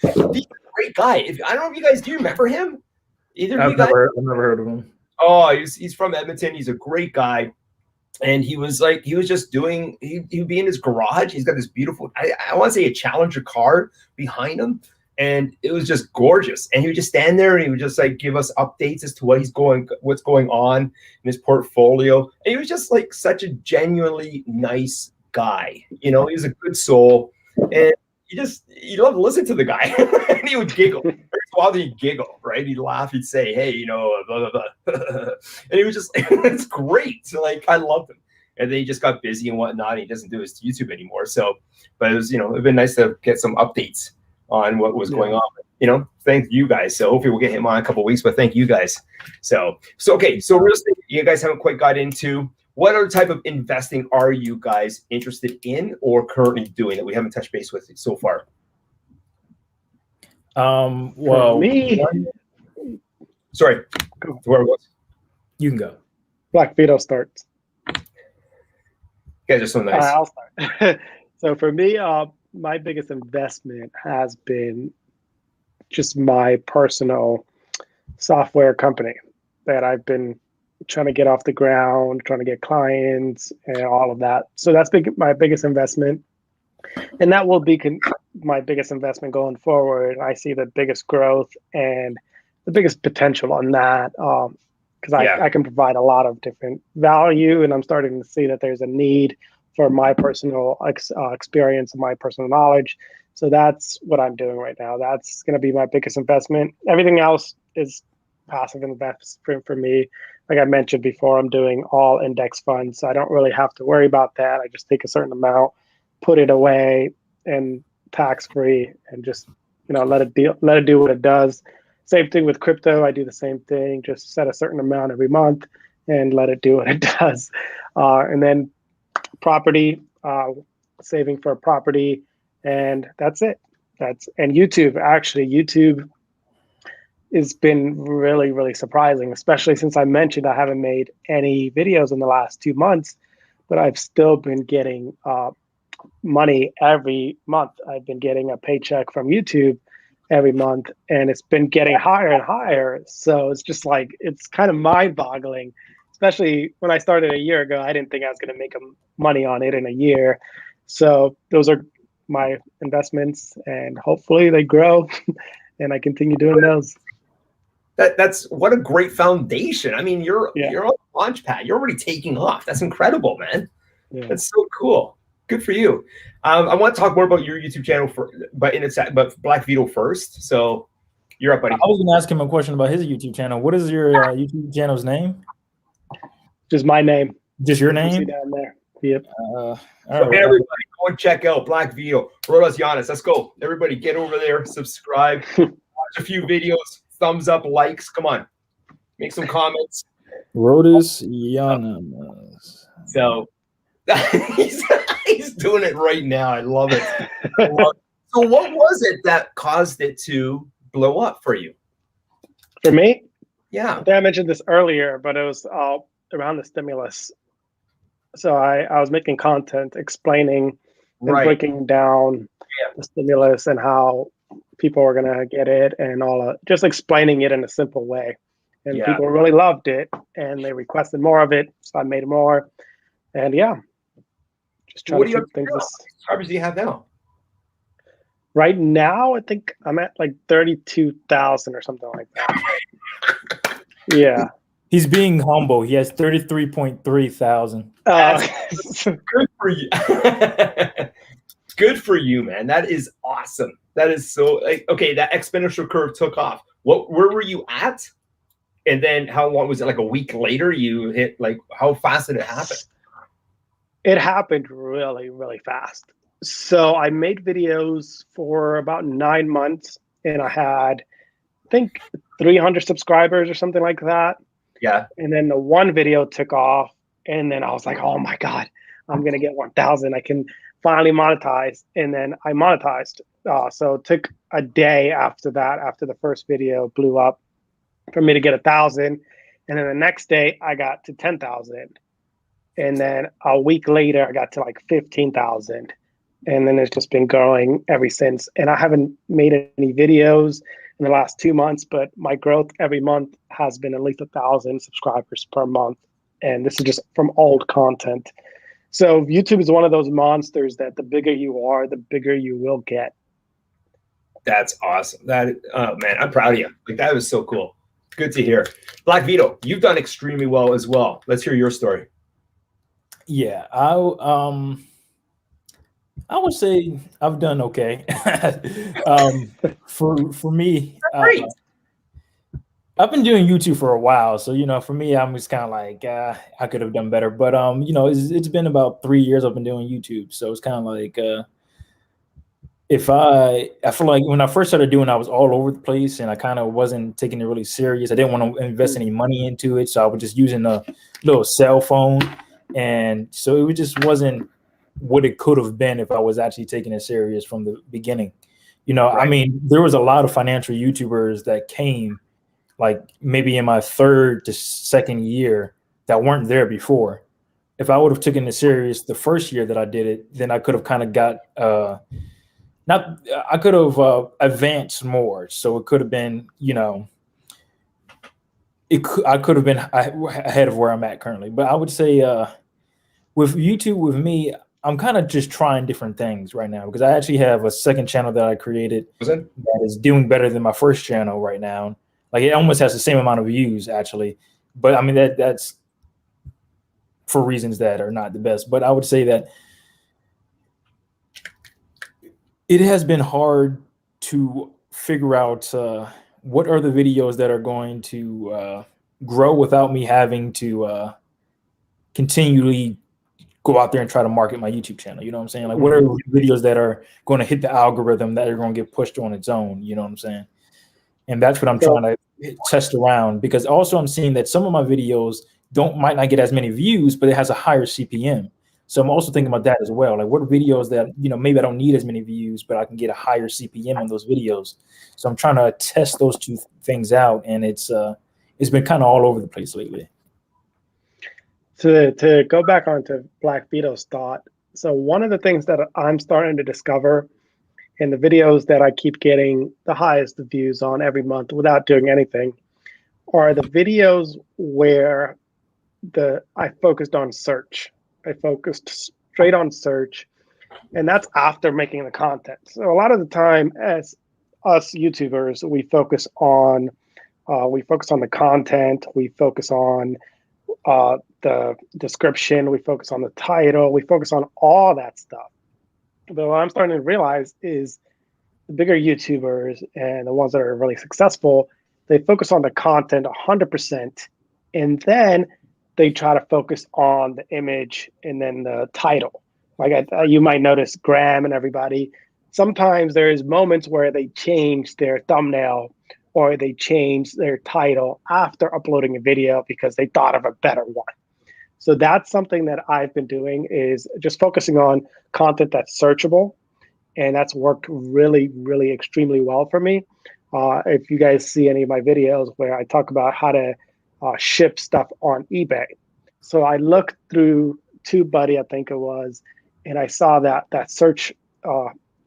He's a great guy. I don't know if you guys do you remember him. I've never heard of him. Oh, he's from Edmonton. He's a great guy. And he would be in his garage. He's got this beautiful, I want to say a Challenger car behind him. And it was just gorgeous. And he would just stand there and he would just like give us updates as to what's going on in his portfolio. And he was just like such a genuinely nice guy. You know, he was a good soul. And you love to listen to the guy. And he would giggle. Every while he'd giggle, right? He'd laugh, he'd say, hey, you know, blah, blah, blah. And he was just it's great. So like I loved him. And then he just got busy and whatnot. He doesn't do his YouTube anymore. So, but it was, you know, it'd been nice to get some updates on what was going on. You know, thank you guys. So hopefully we'll get him on a couple of weeks, but thank you guys. So okay. So real estate, you guys haven't quite got into. What other type of investing are you guys interested in or currently doing that we haven't touched base with so far? Well, for me, sorry, where it was. You can go. Black Vito starts. You guys are so nice. I'll start. So for me, my biggest investment has been just my personal software company that I've been trying to get off the ground, trying to get clients and all of that. So that's my biggest investment. And that will be my biggest investment going forward. I see the biggest growth and the biggest potential on that because I can provide a lot of different value. And I'm starting to see that there's a need for my personal experience and my personal knowledge. So that's what I'm doing right now. That's going to be my biggest investment. Everything else is passive investment for me. Like I mentioned before, I'm doing all index funds. So I don't really have to worry about that. I just take a certain amount, put it away and tax free and just, you know, let it do what it does. Same thing with crypto. I do the same thing, just set a certain amount every month and let it do what it does. And then property, saving for a property, and that's it. And YouTube, actually, YouTube has been really, really surprising, especially since I mentioned I haven't made any videos in the last 2 months, but I've still been getting money every month. I've been getting a paycheck from YouTube every month, and it's been getting higher and higher. So it's just like, it's kind of mind-boggling, especially when I started a year ago. I didn't think I was going to make money on it in a year. So those are my investments, and hopefully they grow and I continue doing those. That's what a great foundation. I mean, you're on the launch pad. You're already taking off. That's incredible, man. Yeah. That's so cool. Good for you. I want to talk more about your YouTube channel but Black Vito first. So you're up, buddy. I was going to ask him a question about his YouTube channel. What is your YouTube channel's name? Just my name. Just your name? See down there. Yep. So everybody, go and check out Black Vito, Rodas Yonass. Let's go. Everybody, get over there, subscribe, watch a few videos. Thumbs up, likes. Come on, make some comments. Rodas Yonass. So he's doing it right now. I love it. So what was it that caused it to blow up for you? For me? Yeah. I think I mentioned this earlier, but it was around the stimulus. So I was making content explaining and breaking down the stimulus and how people were going to get it, and just explaining it in a simple way. And people really loved it, and they requested more of it. So I made more. And just trying to keep things. How many subscribers do you have now? Right now, I think I'm at like 32,000 or something like that. Yeah. He's being humble. He has 33.3 thousand. Good for you. Good for you, man. That is awesome. That is so okay. That exponential curve took off. Where were you at? And then how long was it? Like a week later, you hit, like, how fast did it happen? It happened really, really fast. So I made videos for about 9 months, and I had, I think, 300 subscribers or something like that. Yeah. And then the one video took off, and then I was like, oh my God, I'm going to get 1,000. I can finally monetize. And then I monetized. So it took a day after that, after the first video blew up, for me to get 1,000. And then the next day I got to 10,000. And then a week later I got to like 15,000. And then it's just been growing ever since. And I haven't made any videos in the last 2 months, but my growth every month has been at least 1,000 subscribers per month. And this is just from old content. So YouTube is one of those monsters that the bigger you are, the bigger you will get. That's awesome. Man, I'm proud of you. Like, that was so cool. Good to hear. Black Vito, you've done extremely well as well. Let's hear your story. Yeah, I would say I've done okay. For me, I've been doing YouTube for a while, so for me, I'm just kind of like I could have done better. But it's been about 3 years I've been doing YouTube, so it's kind of like I feel like when I first started doing it, I was all over the place, and I kind of wasn't taking it really serious. I didn't want to invest any money into it, so I was just using a little cell phone, and so it just wasn't what it could have been if I was actually taking it serious from the beginning. I mean, there was a lot of financial YouTubers that came like maybe in my third to second year that weren't there before. If I would have taken it serious the first year that I did it, then I could have kind of got I could have advanced more. So it could have been, I could have been ahead of where I'm at currently. But I would say with YouTube, with me, I'm kind of just trying different things right now, because I actually have a second channel that I created that is doing better than my first channel right now. Like, it almost has the same amount of views actually. But I mean, that's for reasons that are not the best. But I would say that it has been hard to figure out what are the videos that are going to grow without me having to continually go out there and try to market my YouTube channel. You know what I'm saying? Like, what are videos that are going to hit the algorithm that are going to get pushed on its own? You know what I'm saying? And that's what I'm trying to test around, because also I'm seeing that some of my videos might not get as many views, but it has a higher CPM. So I'm also thinking about that as well. Like, what videos that, maybe I don't need as many views, but I can get a higher CPM on those videos. So I'm trying to test those two things out, and it's been kind of all over the place lately. To go back onto Black Vito's thought, so one of the things that I'm starting to discover in the videos that I keep getting the highest views on every month without doing anything are the videos where I focused on search. I focused straight on search, and that's after making the content. So a lot of the time, as us YouTubers, we focus on the content, we focus on the description, we focus on the title, we focus on all that stuff. But what I'm starting to realize is the bigger YouTubers and the ones that are really successful, they focus on the content 100%, and then they try to focus on the image and then the title. Like you might notice Graham and everybody, sometimes there's moments where they change their thumbnail or they change their title after uploading a video because they thought of a better one. So that's something that I've been doing, is just focusing on content that's searchable. And that's worked really, really extremely well for me. If you guys see any of my videos where I talk about how to ship stuff on eBay. So I looked through TubeBuddy, I think it was, and I saw that search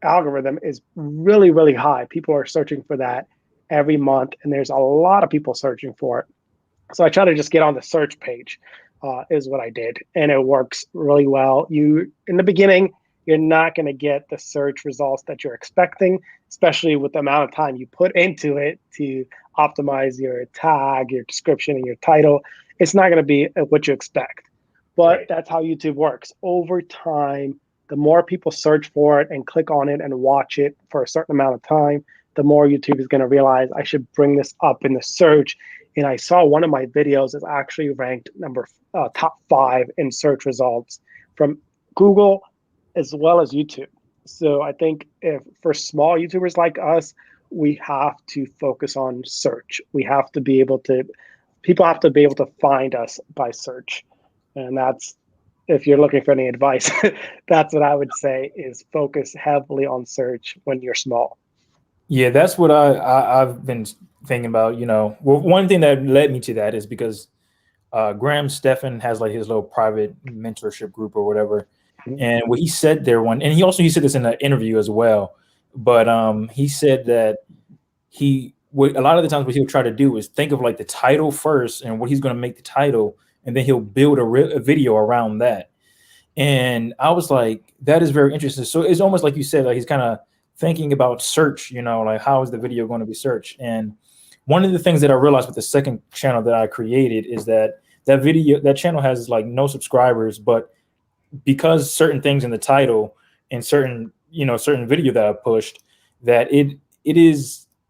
algorithm is really, really high. People are searching for that every month, and there's a lot of people searching for it. So I try to just get on the search page, is what I did, and it works really well. In the beginning, you're not going to get the search results that you're expecting, especially with the amount of time you put into it to optimize your tag, your description, and your title. It's not going to be what you expect. But right, that's how YouTube works. Over time, the more people search for it and click on it and watch it for a certain amount of time, the more YouTube is going to realize I should bring this up in the search. And I saw one of my videos is actually ranked top 5 in search results from Google as well as YouTube. So I think for small YouTubers like us, we have to focus on search. People have to be able to find us by search. And that's, if you're looking for any advice, that's what I would say, is focus heavily on search when you're small. Yeah, that's what I've been thinking about. Well, one thing that led me to that is because Graham Stephan has like his little private mentorship group or whatever. And what he said there and he said this in an interview as well, but he said that a lot of the times what he'll try to do is think of like the title first and what he's going to make the title, and then he'll build a video around that. And I was like, that is very interesting. So it's almost like you said, like he's kind of thinking about search, like how is the video going to be searched? And one of the things that I realized with the second channel that I created is that channel has like no subscribers, but because certain things in the title and certain video that I pushed, that the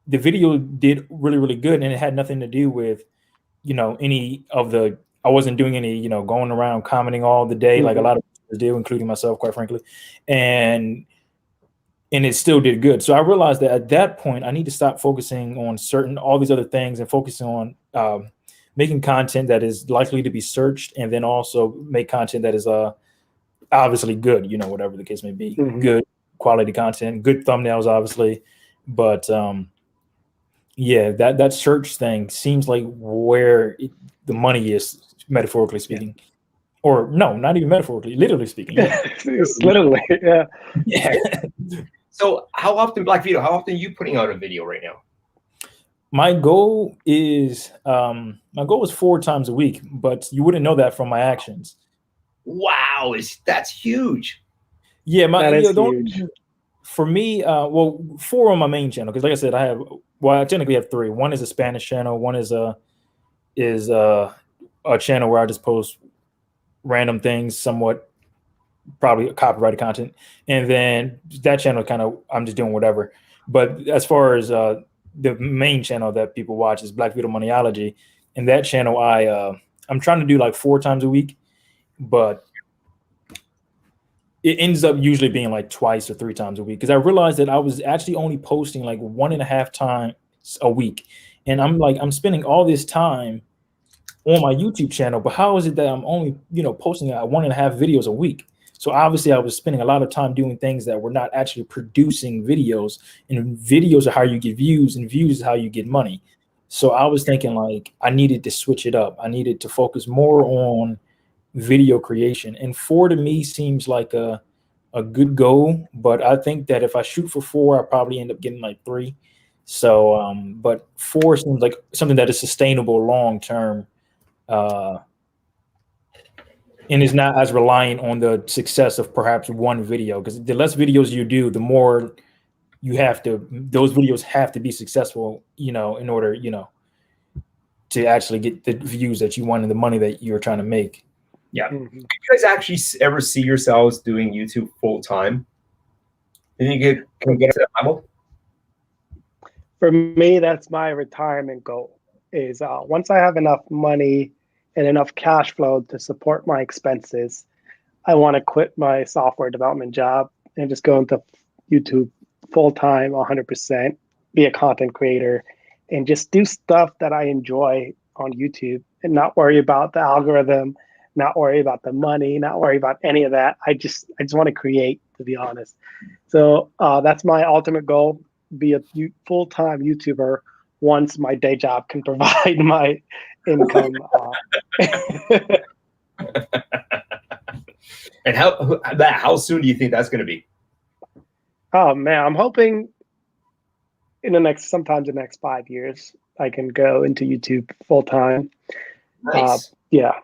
video did really, really good. And it had nothing to do with, I wasn't doing any, going around commenting all the day, like a lot of people do, including myself, quite frankly. And it still did good. So I realized that at that point, I need to stop focusing on all these other things and focusing on making content that is likely to be searched, and then also make content that is obviously good, whatever the case may be, good quality content, good thumbnails, obviously. But yeah, that search thing seems like where the money is, metaphorically speaking. Yeah. Or no, not even metaphorically, literally speaking. Yeah. It's literally, yeah. Yeah. So how often, Black Vito, how often are you putting out a video right now? My goal is 4 times a week, but you wouldn't know that from my actions. Wow, that's huge. Yeah, that is huge. For me, 4 on my main channel, because like I said, I technically have 3. One is a Spanish channel, one is a channel where I just post random things, somewhat probably copyrighted content, and then that channel I'm just doing whatever. But as far as the main channel that people watch is Black Vito Moneyology, and that channel I'm trying to do like 4 times a week, but it ends up usually being like 2 or 3 times a week, because I realized that I was actually only posting like 1.5 times a week, and I'm spending all this time on my YouTube channel, but how is it that I'm only, posting 1.5 videos a week? So obviously I was spending a lot of time doing things that were not actually producing videos, and videos are how you get views, and views is how you get money. So I was thinking like I needed to switch it up. I needed to focus more on video creation, and 4 to me seems like a good goal, but I think that if I shoot for 4, I probably end up getting like 3. So, but 4 seems like something that is sustainable long term, and is not as reliant on the success of perhaps one video. Because the less videos you do, the more those videos have to be successful, in order, to actually get the views that you want and the money that you're trying to make. Yeah. Do you guys actually ever see yourselves doing YouTube full time? Can you get to that level? For me, that's my retirement goal. Is once I have enough money and enough cash flow to support my expenses, I want to quit my software development job and just go into YouTube full time, 100%, be a content creator, and just do stuff that I enjoy on YouTube and not worry about the algorithm, not worry about the money, not worry about any of that. I just want to create, to be honest. So that's my ultimate goal, be a full-time YouTuber once my day job can provide my income. And how soon do you think that's going to be? Oh man, I'm hoping sometimes in the next 5 years, I can go into YouTube full time. Nice. Yeah.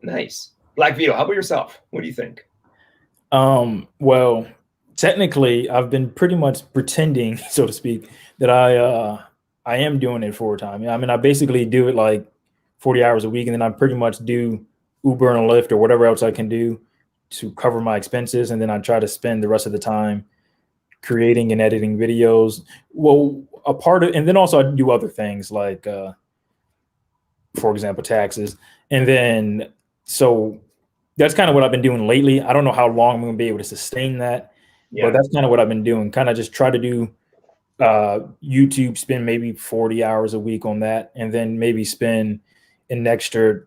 Nice. Black Vito, how about yourself? What do you think? Well, technically, I've been pretty much pretending, so to speak, that I am doing it full time. I mean, I basically do it like 40 hours a week, and then I pretty much do Uber and Lyft or whatever else I can do to cover my expenses, and then I try to spend the rest of the time creating and editing videos. Well, and then also I do other things like, for example, taxes. And then, so that's kind of what I've been doing lately. I don't know how long I'm going to be able to sustain that, but that's kind of what I've been doing. Kind of just try to do YouTube, spend maybe 40 hours a week on that, and then maybe spend an extra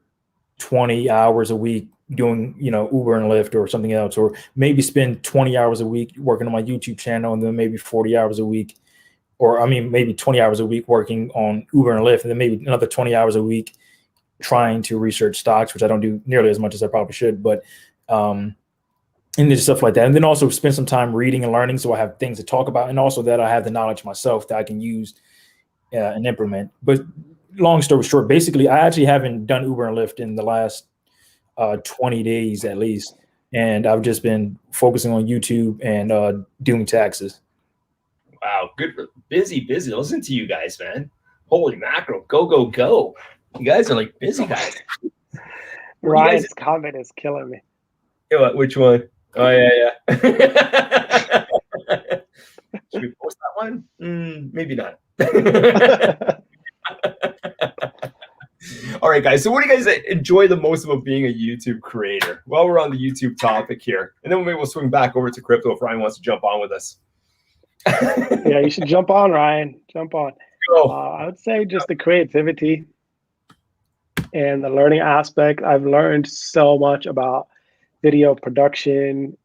20 hours a week doing, Uber and Lyft or something else, or maybe spend 20 hours a week working on my YouTube channel, and then maybe 40 hours a week, or maybe 20 hours a week working on Uber and Lyft, and then maybe another 20 hours a week trying to research stocks, which I don't do nearly as much as I probably should, but and then stuff like that. And then also spend some time reading and learning, so I have things to talk about, and also that I have the knowledge myself that I can use and implement. But long story short, basically, I actually haven't done Uber and Lyft in the last 20 days at least, and I've just been focusing on YouTube and doing taxes. Wow, good, busy. Listen to you guys, man. Holy mackerel, go. You guys are like busy guys. Ryan's comment is killing me. Which one? Oh yeah. Should we post that one? Maybe not. All right, guys. So what do you guys enjoy the most about being a YouTube creator? Well, we're on the YouTube topic here, and then maybe we'll swing back over to crypto if Ryan wants to jump on with us. Yeah, you should jump on, Ryan. Jump on. I would say just the creativity and the learning aspect. I've learned so much about video production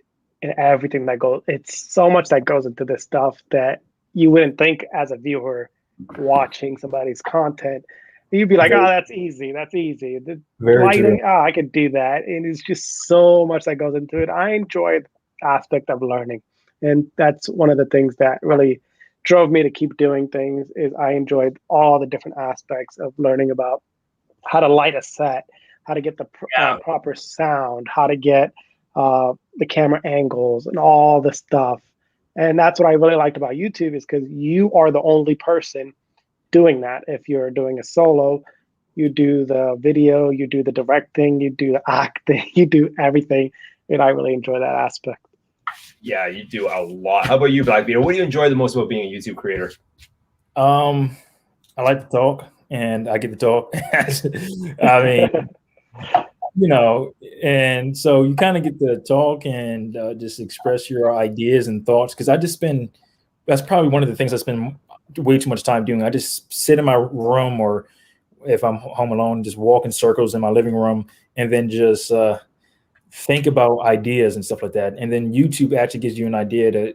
and everything that goes. It's so much that goes into this stuff that you wouldn't think as a viewer watching somebody's content. You'd be like, oh, that's easy. The lighting, I could do that. And it's just so much that goes into it. I enjoy the aspect of learning. And that's one of the things that really drove me to keep doing things, is I enjoyed all the different aspects of learning about how to light a set, how to get the proper sound, how to get the camera angles and all the stuff. And that's what I really liked about YouTube, is because you are the only person doing that. If you're doing a solo, you do the video, you do the directing, you do the acting, you do everything. And I really enjoy that aspect. Yeah, you do a lot. How about you, Black Vito? What do you enjoy the most about being a YouTube creator? I like to talk, and I get to talk. I mean, and so you kind of get to talk and just express your ideas and thoughts. Because that's probably one of the things I spend way too much time doing. I just sit in my room or if I'm home alone, just walk in circles in my living room and then just think about ideas and stuff like that. And then YouTube actually gives you an idea to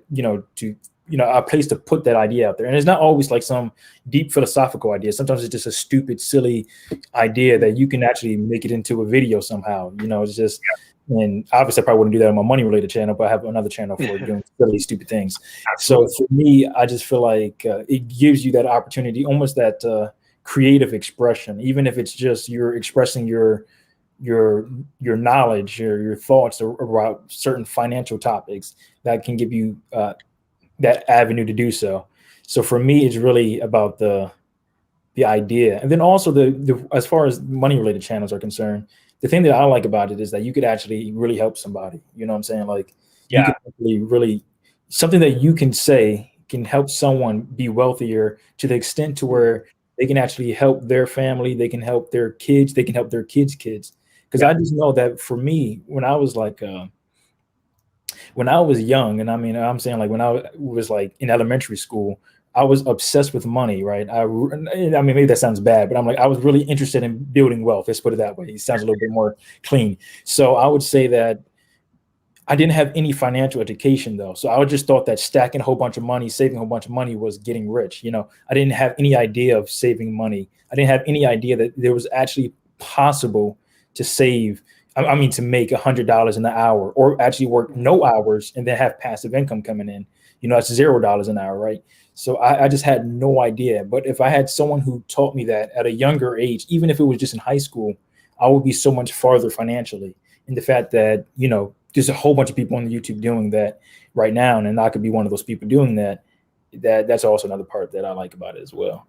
a place to put that idea out there. And it's not always like some deep philosophical idea. Sometimes it's just a stupid, silly idea that you can actually make it into a video somehow. It's just, and obviously I probably wouldn't do that on my money related channel, but I have another channel for doing silly, stupid things. So for me, I just feel like it gives you that opportunity, almost that creative expression, even if it's just you're expressing your knowledge or your thoughts about certain financial topics that can give you that avenue to do so. So for me, it's really about the idea. And then also the as far as money related channels are concerned, the thing that I like about it is that you could actually really help somebody. You know what I'm saying? Like, you could really something that you can say can help someone be wealthier to the extent to where they can actually help their family, they can help their kids, they can help their kids' kids. Because I just know that for me, when I was like, when I was young, and I mean, I'm saying like when I was like in elementary school, I was obsessed with money, right? I mean, maybe that sounds bad, but I'm like, I was really interested in building wealth. Let's put it that way. It sounds a little bit more clean. So I would say that I didn't have any financial education though. So I just thought that stacking a whole bunch of money, saving a whole bunch of money was getting rich. I didn't have any idea of saving money. I didn't have any idea that there was actually possible to save, to make $100 an hour or actually work no hours and then have passive income coming in. That's $0 an hour, right? So I just had no idea. But if I had someone who taught me that at a younger age, even if it was just in high school, I would be so much farther financially. And the fact that, there's a whole bunch of people on YouTube doing that right now, and I could be one of those people doing that's also another part that I like about it as well.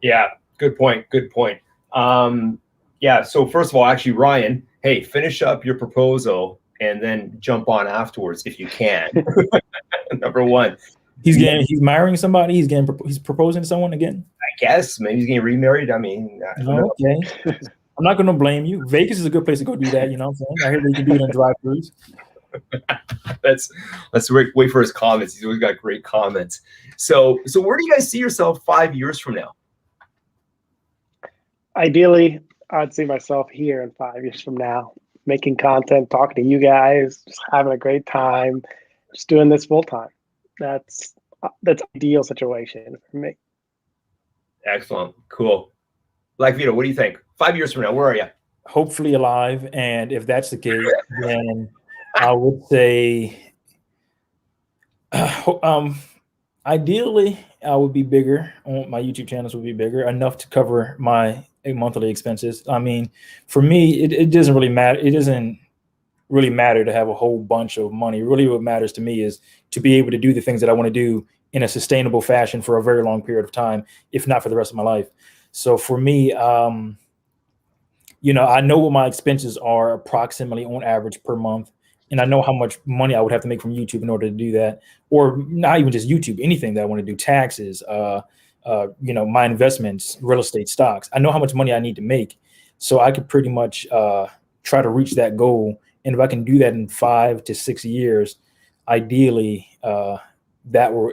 Yeah, good point. Good point. So first of all, actually, Ryan, hey, finish up your proposal and then jump on afterwards if you can. Number one. He's marrying somebody. He's proposing to someone again. I guess maybe he's getting remarried. I mean, okay. I'm not going to blame you. Vegas is a good place to go do that. You know what I'm saying? I heard that you can do it in drive-thrus. Let's wait for his comments. He's always got great comments. So where do you guys see yourself 5 years from now? Ideally, I'd see myself here in 5 years from now, making content, talking to you guys, just having a great time, just doing this full time. That's ideal situation for me. Excellent. Cool. Like Vito, what do you think? 5 years from now, where are you? Hopefully alive. And if that's the case, then I would say, ideally, I would be bigger. My YouTube channels would be bigger, enough to cover my monthly expenses. I mean, for me, it doesn't really matter. It doesn't really matter to have a whole bunch of money. Really, what matters to me is to be able to do the things that I want to do in a sustainable fashion for a very long period of time, if not for the rest of my life. So for me, I know what my expenses are approximately on average per month. And I know how much money I would have to make from YouTube in order to do that, or not even just YouTube, anything that I want to do, taxes, my investments, real estate, stocks. I know how much money I need to make. So I could pretty much try to reach that goal. And if I can do that in 5 to 6 years, ideally,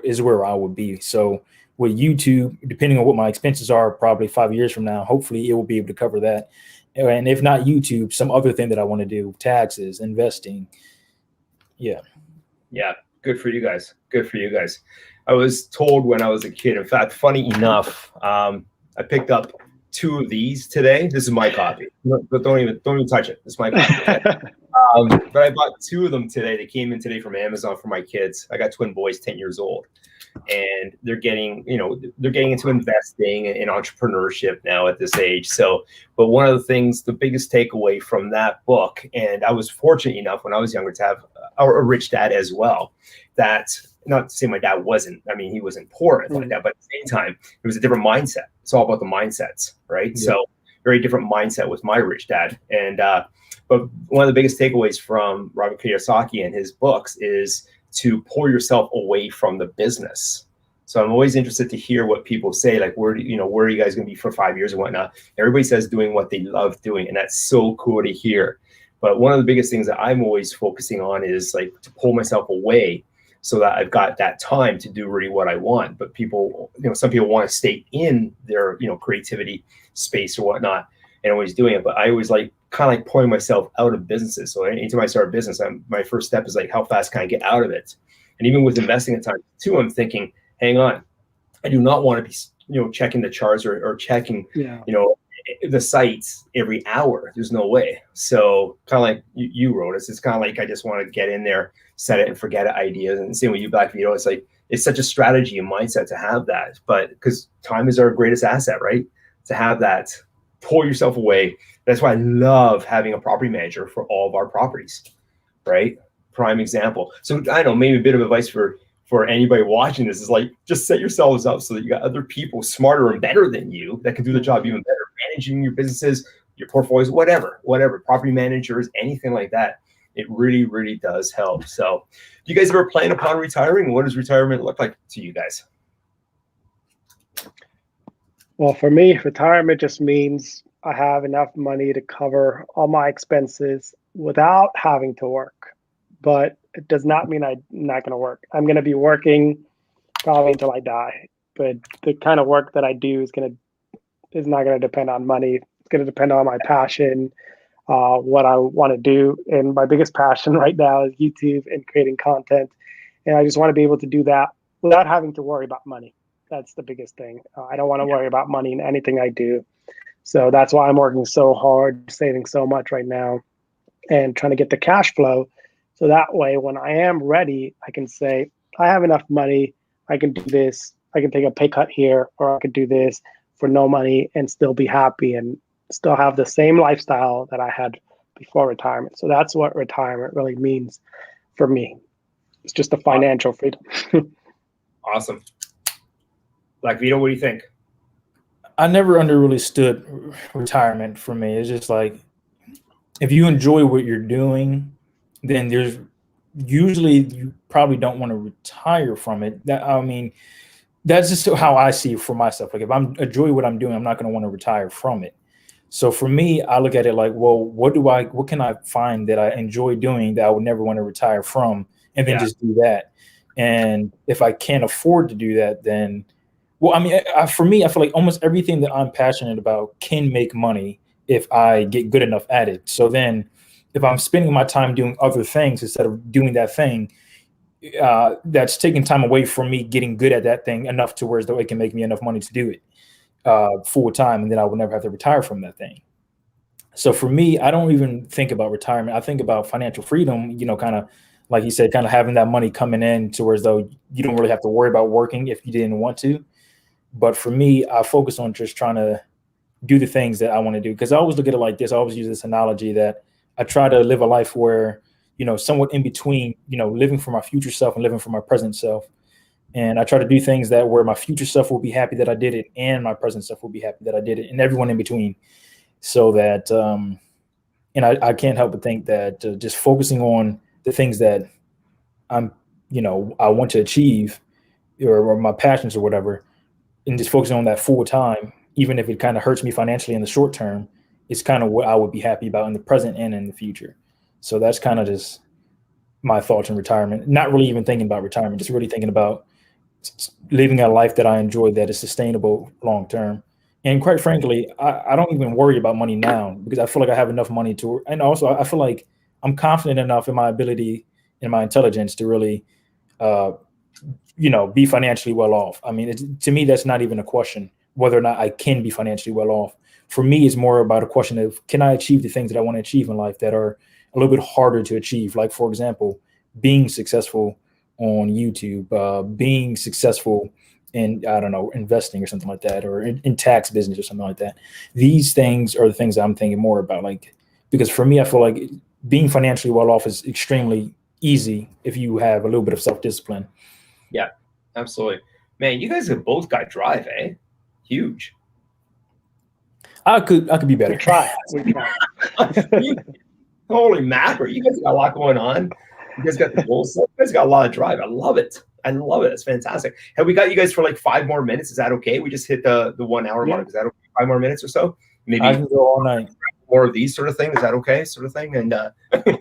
is where I would be. So with YouTube, depending on what my expenses are, probably 5 years from now, hopefully it will be able to cover that. And if not YouTube, some other thing that I want to do, taxes, investing. Yeah. Yeah. Good for you guys. Good for you guys. I was told when I was a kid, in fact, funny enough, I picked up 2 of these today. This is my copy. But don't even touch it. This is my copy. But I bought 2 of them today. They came in today from Amazon for my kids. I got twin boys, 10 years old. And they're getting into investing and entrepreneurship now at this age. So, but one of the things, the biggest takeaway from that book, and I was fortunate enough when I was younger to have a rich dad as well, that not to say my dad wasn't, he wasn't poor like that, but at the same time, it was a different mindset. It's all about the mindsets, right? Yeah. So very different mindset with my rich dad. And, but one of the biggest takeaways from Robert Kiyosaki and his books is to pull yourself away from the business. So I'm always interested to hear what people say, like, where are you guys going to be for 5 years and whatnot? Everybody says doing what they love doing, and that's so cool to hear. But one of the biggest things that I'm always focusing on is like to pull myself away so that I've got that time to do really what I want. But people, some people want to stay in their, creativity space or whatnot, and always doing it. But I always like kind of like pulling myself out of businesses. So anytime I start a business, my first step is like, how fast can I get out of it? And even with investing at times too, I'm thinking, hang on, I do not want to be, checking the charts or checking, the sites every hour. There's no way. So kind of like you Rodas, it's kind of like I just want to get in there, set it and forget it ideas. And same with you, Black Vito. It's like it's such a strategy and mindset to have that, but because time is our greatest asset, right? To have that, pull yourself away. That's why I love having a property manager for all of our properties, right? Prime example. So I don't know, maybe a bit of advice for anybody watching this is like, just set yourselves up so that you got other people smarter and better than you that can do the job even better, managing your businesses, your portfolios, whatever, property managers, anything like that. It really, really does help. So do you guys ever plan upon retiring? What does retirement look like to you guys? Well, for me, retirement just means I have enough money to cover all my expenses without having to work. But it does not mean I'm not going to work. I'm going to be working probably until I die. But the kind of work that I do is not going to depend on money. It's going to depend on my passion, what I want to do. And my biggest passion right now is YouTube and creating content. And I just want to be able to do that without having to worry about money. That's the biggest thing. I don't want to worry about money in anything I do. So that's why I'm working so hard, saving so much right now and trying to get the cash flow. So that way, when I am ready, I can say, I have enough money. I can do this. I can take a pay cut here, or I could do this for no money and still be happy and still have the same lifestyle that I had before retirement. So that's what retirement really means for me. It's just a financial freedom. Awesome. Black Vito, what do you think? I never understood retirement for me. It's just like, if you enjoy what you're doing, then there's usually you probably don't want to retire from it. That's just how I see it for myself. Like if I'm enjoy what I'm doing, I'm not going to want to retire from it. So for me, I look at it like, well, what can I find that I enjoy doing that I would never want to retire from, and then just do that. And if I can't afford to do that, then, well, for me, I feel like almost everything that I'm passionate about can make money if I get good enough at it. So then if I'm spending my time doing other things instead of doing that thing, that's taking time away from me getting good at that thing enough to where it can make me enough money to do it full time, and then I would never have to retire from that thing. So for me, I don't even think about retirement. I think about financial freedom, kind of like you said, kind of having that money coming in to where as though you don't really have to worry about working if you didn't want to. But for me, I focus on just trying to do the things that I want to do, because I always look at it like this. I always use this analogy that I try to live a life where, somewhat in between, living for my future self and living for my present self. And I try to do things that where my future self will be happy that I did it, and my present self will be happy that I did it, and everyone in between. So that, and I can't help but think that just focusing on the things that I want to achieve, or my passions or whatever, and just focusing on that full time, even if it kind of hurts me financially in the short term, is kind of what I would be happy about in the present and in the future. So that's kind of just my thoughts on retirement. Not really even thinking about retirement, just really thinking about living a life that I enjoy, that is sustainable long term. And quite frankly, I don't even worry about money now, because I feel like I have enough money to, and also I feel like I'm confident enough in my ability and my intelligence to really, be financially well off. To me, that's not even a question whether or not I can be financially well off. For me, it's more about a question of, can I achieve the things that I want to achieve in life that are a little bit harder to achieve? Like, for example, being successful on YouTube, being successful in, I don't know, investing or something like that, or in tax business or something like that. These things are the things I'm thinking more about, like, because for me, I feel like being financially well off is extremely easy if you have a little bit of self-discipline. Yeah, absolutely. Man, you guys have both got drive, eh? Huge. I could be better. We try. Holy mackerel, you guys got a lot going on. You guys got the goals. You guys got a lot of drive. I love it. It's fantastic. Have we got you guys for like 5 more minutes? Is that okay? We just hit the 1 hour mark. Is that okay? 5 more minutes or so? Maybe I can go all night. More of these sort of things. Is that okay? Sort of thing. And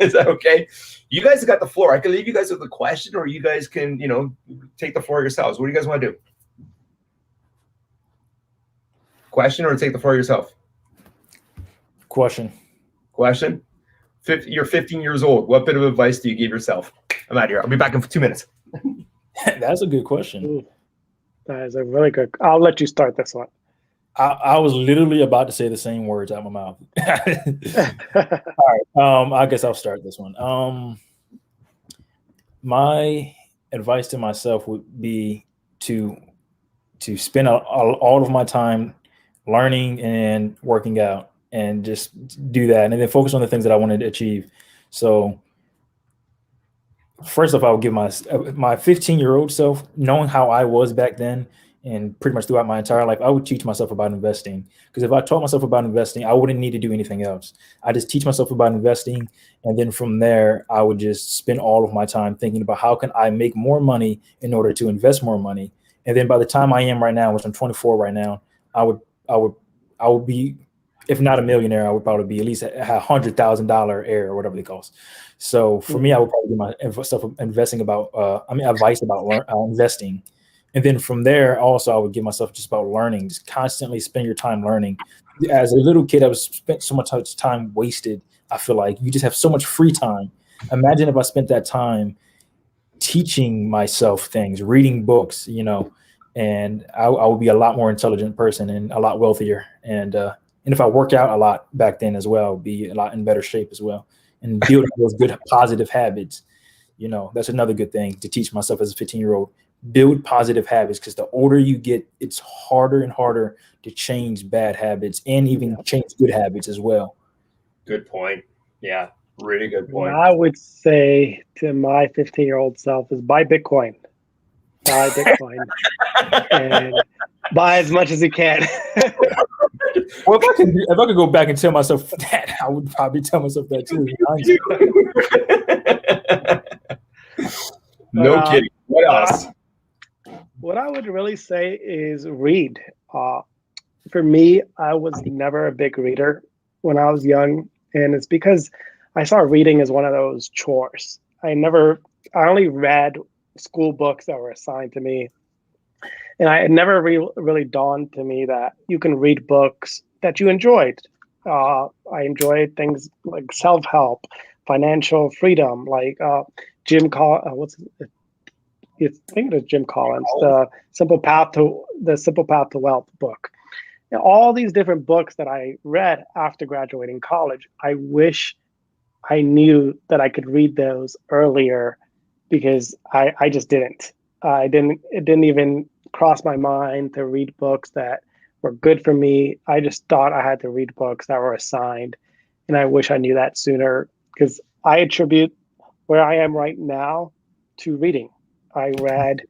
is that okay? You guys have got the floor. I can leave you guys with a question, or you guys can, take the floor yourselves. What do you guys want to do? question or take the floor yourself? Question. You're 15 years old. What bit of advice do you give yourself? I'm out of here. I'll be back in 2 minutes. That's a good question. Ooh, that is a really good. I'll let you start this one. I was literally about to say the same words out of my mouth. All right. I guess I'll start this one. My advice to myself would be to spend all of my time learning and working out, and just do that, and then focus on the things that I wanted to achieve. So first off, I would give my 15-year-old self, knowing how I was back then and pretty much throughout my entire life, I would teach myself about investing. Because if I taught myself about investing, I wouldn't need to do anything else. I just teach myself about investing. And then from there, I would just spend all of my time thinking about how can I make more money in order to invest more money. And then by the time I am right now, which I'm 24 right now, I would be, if not a millionaire, I would probably be at least a $100,000 heir or whatever they cost. So for me, I would probably do my stuff investing about, advice about investing. And then from there, also, I would give myself just about learning, just constantly spend your time learning. As a little kid, I was spent so much time wasted. I feel like you just have so much free time. Imagine if I spent that time teaching myself things, reading books, and I would be a lot more intelligent person and a lot wealthier. And if I work out a lot back then as well, I'd be a lot in better shape as well. And building those good, positive habits, that's another good thing to teach myself as a 15-year-old. Build positive habits, because the older you get, it's harder and harder to change bad habits and even change good habits as well. Good point. Yeah, really good point. What I would say to my 15-year-old self is buy Bitcoin. Buy Bitcoin. And buy as much as you can. Well, if I could go back and tell myself that, I would probably tell myself that too. No kidding. What else? What I would really say is read. For me, I was never a big reader when I was young, and it's because I saw reading as one of those chores. I only read school books that were assigned to me, and it never really dawned to me that you can read books that you enjoyed. I enjoyed things like self-help, financial freedom, like Jim Collins. I think it was Jim Collins, the Simple Path to Wealth book. And all these different books that I read after graduating college, I wish I knew that I could read those earlier, because I just didn't. It didn't even cross my mind to read books that were good for me. I just thought I had to read books that were assigned, and I wish I knew that sooner, because I attribute where I am right now to reading. I read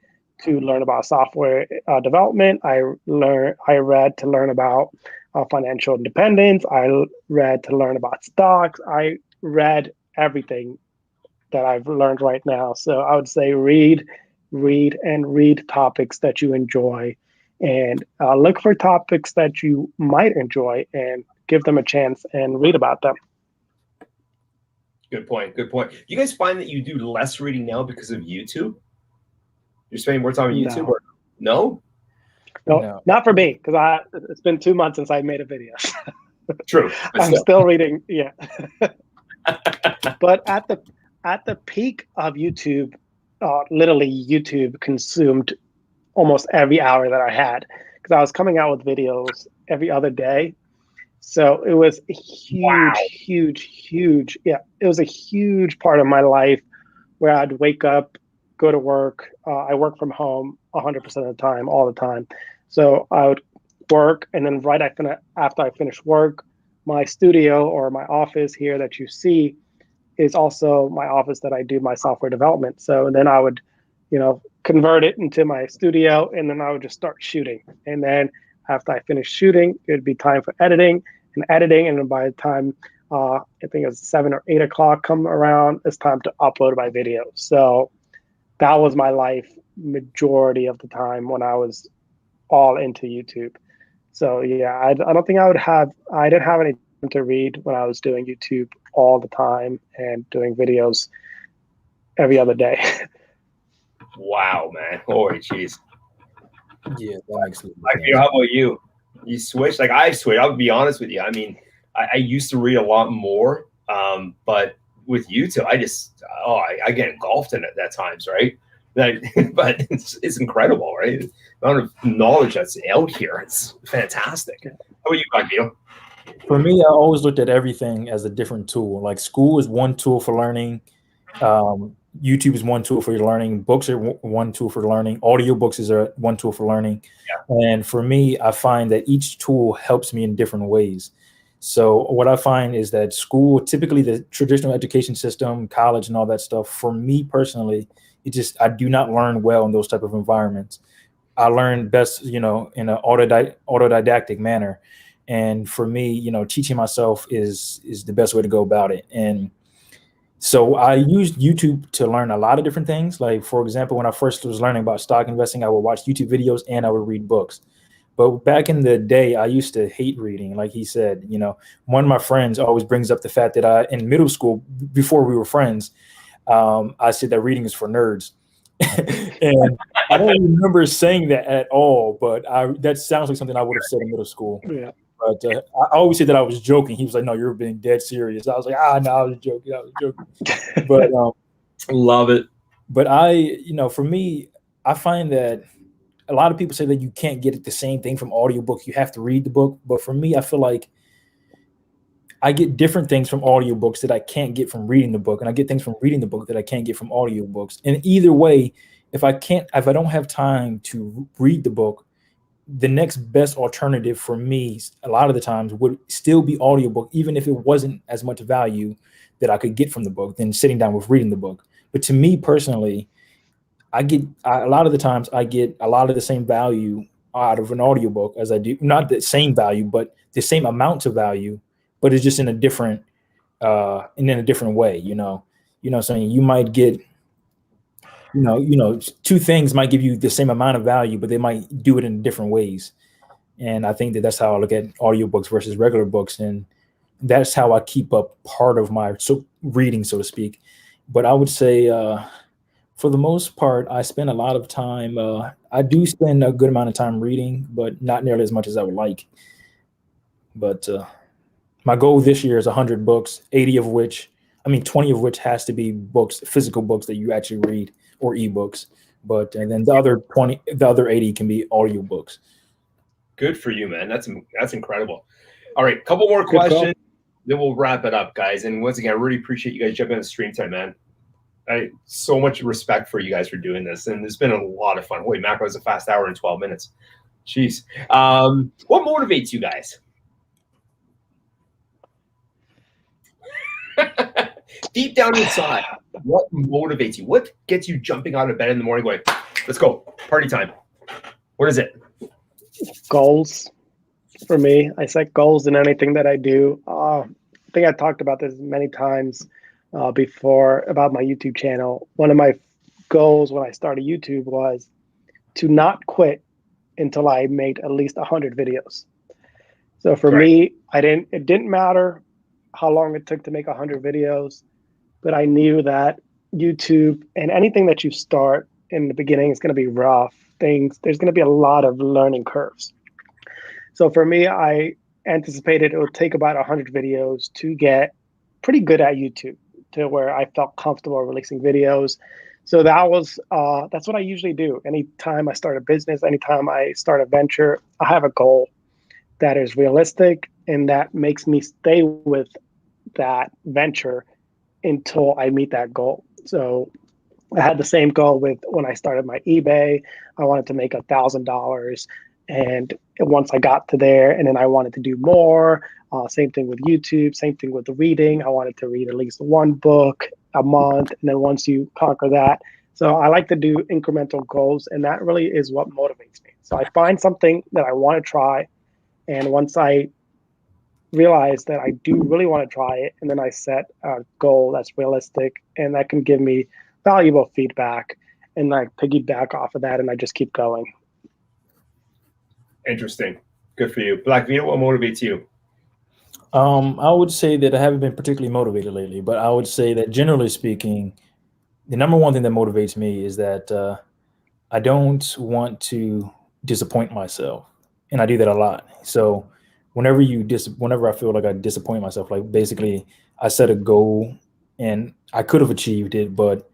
to learn about software development. I read to learn about financial independence. I read to learn about stocks. I read everything that I've learned right now. So I would say read topics that you enjoy, and look for topics that you might enjoy and give them a chance and read about them. Good point. Do you guys find that you do less reading now because of YouTube? You're spending more time on YouTube? Or no? No, not for me, because it's been 2 months since I made a video. True. I'm still reading. Yeah. But at the peak of YouTube, literally YouTube consumed almost every hour that I had, because I was coming out with videos every other day. So it was a huge. Yeah, it was a huge part of my life where I'd wake up, go to work. I work from home 100% of the time, all the time. So I would work, and then right after I finish work, my studio or my office here that you see is also my office that I do my software development. So then I would, convert it into my studio, and then I would just start shooting. And then after I finish shooting, it'd be time for editing. And then by the time I think it was 7 or 8 o'clock come around, it's time to upload my video. So that was my life majority of the time when I was all into YouTube. So yeah, I don't think I didn't have any time to read when I was doing YouTube all the time and doing videos every other day. Wow, man. Holy jeez. Yeah, that makes sense. How about you? You switched? Like I've switched. I'll be honest with you. I mean, I used to read a lot more, but with YouTube, I get engulfed in it at times, right? But it's incredible, right? The amount of knowledge that's out here, it's fantastic. How about you, Vito? For me, I always looked at everything as a different tool. Like school is one tool for learning. YouTube is one tool for your learning. Books are one tool for learning. Audiobooks is one tool for learning. Yeah. And for me, I find that each tool helps me in different ways. So what I find is that school, typically the traditional education system, college and all that stuff, for me personally, I do not learn well in those type of environments. I learn best, in an autodidactic manner. And for me, teaching myself is the best way to go about it. And so I used YouTube to learn a lot of different things. Like, for example, when I first was learning about stock investing, I would watch YouTube videos and I would read books. But back in the day, I used to hate reading. Like he said, one of my friends always brings up the fact that in middle school, before we were friends, I said that reading is for nerds. And I don't remember saying that at all, but that sounds like something I would have said in middle school. Yeah. But I always said that I was joking. He was like, "No, you're being dead serious." I was like, no, I was joking. But love it. But for me, I find that a lot of people say that you can't get the same thing from audiobook. You have to read the book. But for me, I feel like I get different things from audiobooks that I can't get from reading the book. And I get things from reading the book that I can't get from audiobooks. And either way, if I don't have time to read the book, the next best alternative for me a lot of the times would still be audiobook, even if it wasn't as much value that I could get from the book than sitting down with reading the book. But to me personally, a lot of the times I get a lot of the same value out of an audiobook as I do, not the same value, but the same amounts of value, but it's just in a different way, So you might get, two things might give you the same amount of value, but they might do it in different ways. And I think that's how I look at audiobooks versus regular books. And that's how I keep up part of my reading, so to speak. But I would say, for the most part, I spend a lot of time. I do spend a good amount of time reading, but not nearly as much as I would like. But my goal this year is 100 books, 20 of which has to be books, physical books that you actually read, or ebooks. And then the other 80 can be audiobooks. Good for you, man. That's incredible. All right, couple more questions, then we'll wrap it up, guys. And once again, I really appreciate you guys jumping on the stream time, man. So much respect for you guys for doing this, and it's been a lot of fun. Holy mackerel, it was a fast hour and 12 minutes. Jeez. What motivates you guys? Deep down inside, what motivates you? What gets you jumping out of bed in the morning going, let's go, party time? What is it? Goals. For me, I set goals in anything that I do. I think I talked about this many times before about my YouTube channel. One of my goals when I started YouTube was to not quit until I made at least 100 videos. So for me, it didn't matter how long it took to make 100 videos, but I knew that YouTube and anything that you start in the beginning is going to be rough things. There's going to be a lot of learning curves. So for me, I anticipated it would take about 100 videos to get pretty good at YouTube, to where I felt comfortable releasing videos. So that's what I usually do. Anytime I start a business, anytime I start a venture, I have a goal that is realistic and that makes me stay with that venture until I meet that goal. So I had the same goal with when I started my eBay. I wanted to make $1,000. And once I got to there, and then I wanted to do more. Same thing with YouTube, same thing with the reading. I wanted to read at least one book a month. And then once you conquer that. So I like to do incremental goals, and that really is what motivates me. So I find something that I want to try. And once I realize that I do really want to try it, and then I set a goal that's realistic and that can give me valuable feedback, and I piggyback off of that, and I just keep going. Interesting. Good for you. Black Vito, what motivates you? I would say that I haven't been particularly motivated lately, but I would say that generally speaking, the number one thing that motivates me is that I don't want to disappoint myself. and I do that a lot. So whenever I feel like I disappoint myself, like basically I set a goal and I could have achieved it, but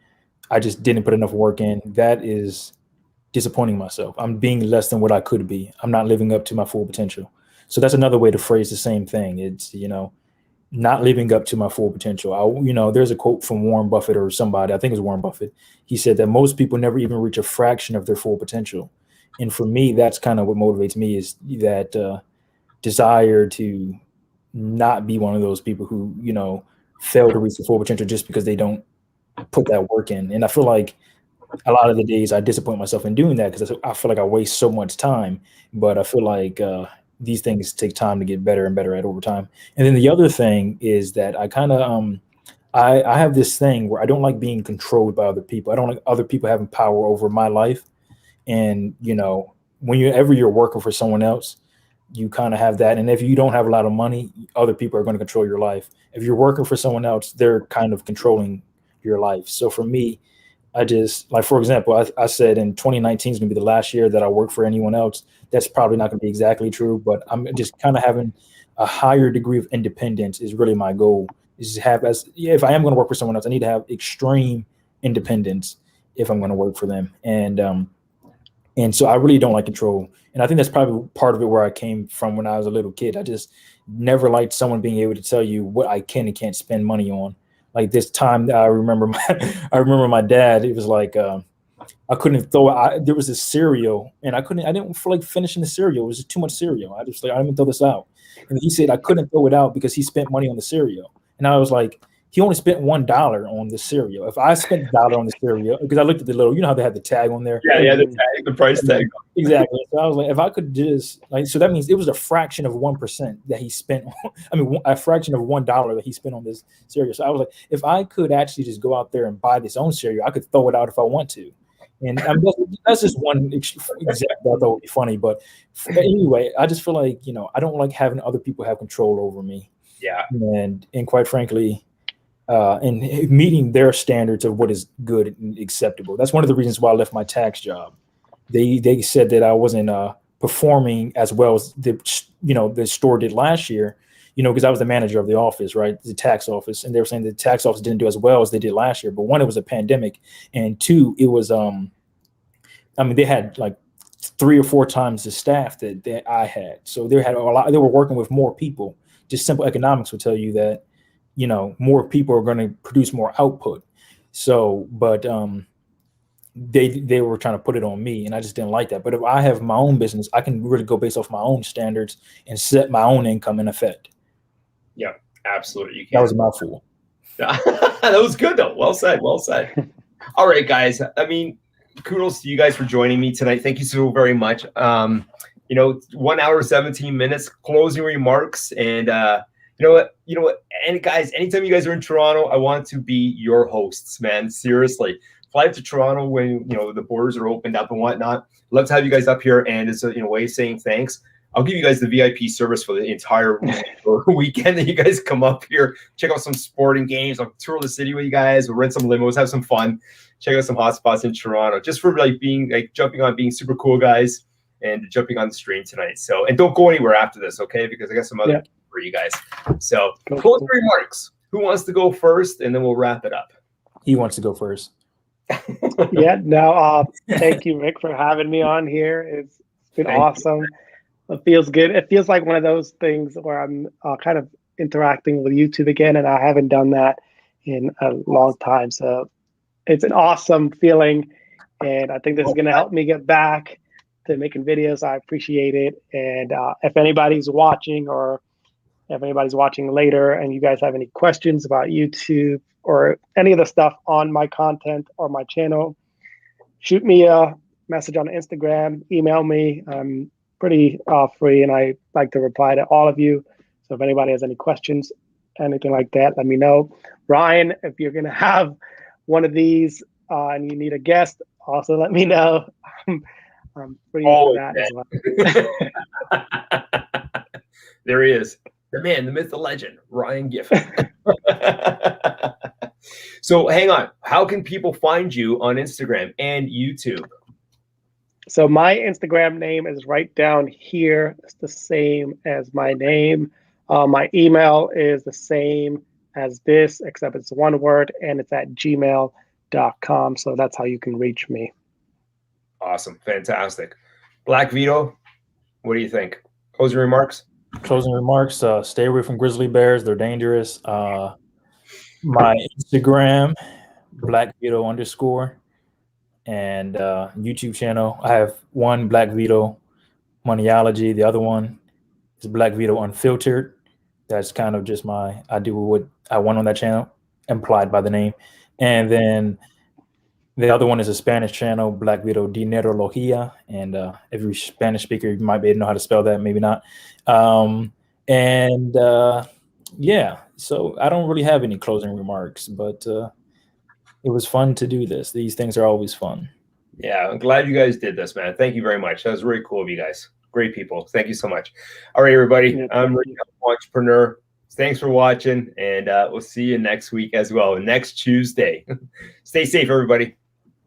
I just didn't put enough work in. That is disappointing myself. I'm being less than what I could be. I'm not living up to my full potential. So that's another way to phrase the same thing. It's, not living up to my full potential. There's a quote from Warren Buffett or somebody, I think it was Warren Buffett. He said that most people never even reach a fraction of their full potential. And for me, that's kind of what motivates me, is that desire to not be one of those people who, fail to reach the full potential just because they don't put that work in. And I feel like a lot of the days I disappoint myself in doing that because I feel like I waste so much time, but I feel like these things take time to get better and better at over time. And then the other thing is that I kind of, I have this thing where I don't like being controlled by other people. I don't like other people having power over my life. And, whenever you're working for someone else, you kind of have that. And if you don't have a lot of money, other people are going to control your life. If you're working for someone else, they're kind of controlling your life. So for me, I just, like, for example, I said in 2019 is going to be the last year that I work for anyone else. That's probably not going to be exactly true, but I'm just kind of having a higher degree of independence is really my goal. Is to have if I am going to work for someone else, I need to have extreme independence if I'm going to work for them. And so I really don't like control. And I think that's probably part of it where I came from when I was a little kid. I just never liked someone being able to tell you what I can and can't spend money on. Like this time, I remember my dad. It was like I couldn't throw. There was this cereal, and I didn't feel like finishing the cereal. It was just too much cereal. I just like, I didn't throw this out. And he said I couldn't throw it out because he spent money on the cereal. And I was like, he only spent $1 on the cereal. If I spent $1 on the cereal, because I looked at the little, how they had the tag on there. Yeah, the tag, the price tag. Exactly. So I was like, if I could just so that means it was a fraction of 1% that he spent. A fraction of $1 that he spent on this cereal. So I was like, if I could actually just go out there and buy this own cereal, I could throw it out if I want to. And that's just one example I thought would be funny. But anyway, I just feel like, I don't like having other people have control over me. Yeah. And quite frankly, and meeting their standards of what is good and acceptable. That's one of the reasons why I left my tax job. They said that I wasn't performing as well as the store did last year, because I was the manager of the office, right? The tax office. And they were saying the tax office didn't do as well as they did last year. But one, it was a pandemic. And two, it was, they had like 3 or 4 times the staff that I had. So they were working with more people. Just simple economics would tell you that, more people are going to produce more output. So, but they were trying to put it on me, and I just didn't like that. But if I have my own business, I can really go based off my own standards and set my own income in effect. Yeah, absolutely. You can. That was a mouthful. That was good though. Well said. Well said. All right, guys. Kudos to you guys for joining me tonight. Thank you so very much. 1 hour, 17 minutes, closing remarks, and you know what? And guys, anytime you guys are in Toronto, I want to be your hosts, man. Seriously. Fly to Toronto when, the borders are opened up and whatnot. Love to have you guys up here, and it's a way of saying thanks. I'll give you guys the VIP service for the entire weekend that you guys come up here. Check out some sporting games. I'll tour the city with you guys. We'll rent some limos, have some fun. Check out some hot spots in Toronto. Just for jumping on, being super cool guys, and jumping on the stream tonight. So, and don't go anywhere after this, okay? Because I got some other for you guys. So, closing remarks. Who wants to go first, and then we'll wrap it up. He wants to go first. Thank you, Rick, for having me on here. It's been awesome. It feels good. It feels like one of those things where I'm kind of interacting with YouTube again, and I haven't done that in a long time. So it's an awesome feeling, and I think this is going to help me get back to making videos. I appreciate it. And if anybody's watching, or if anybody's watching later and you guys have any questions about YouTube or any of the stuff on my content or my channel, shoot me a message on Instagram, email me. I'm pretty free, and I like to reply to all of you. So if anybody has any questions, anything like that, let me know. Ryan, if you're going to have one of these and you need a guest, also let me know. I'm pretty into that as well. There he is. The man, the myth, the legend, Ryan Giffen. So hang on. How can people find you on Instagram and YouTube? So my Instagram name is right down here. It's the same as my name. My email is the same as this, except it's one word, and it's at gmail.com. So that's how you can reach me. Awesome. Fantastic. Black Vito, what do you think? Closing remarks? Closing remarks, stay away from grizzly bears. They're dangerous. My Instagram, Black Vito _ and YouTube channel. I have one, Black Vito Moneyology. The other one is Black Vito Unfiltered. That's kind of just I do what I want on that channel, implied by the name. And then the other one is a Spanish channel, Black Vito Dinerologia. And if you're a Spanish speaker, you might be able to know how to spell that, maybe not. Yeah, so I don't really have any closing remarks, but it was fun to do this. These things are always fun. Yeah, I'm glad you guys did this, man. Thank you very much. That was really cool of you guys. Great people. Thank you so much. All right, everybody. Yeah, I'm Rick, Entrepreneur. Thanks for watching, and we'll see you next week as well, next Tuesday. Stay safe, everybody.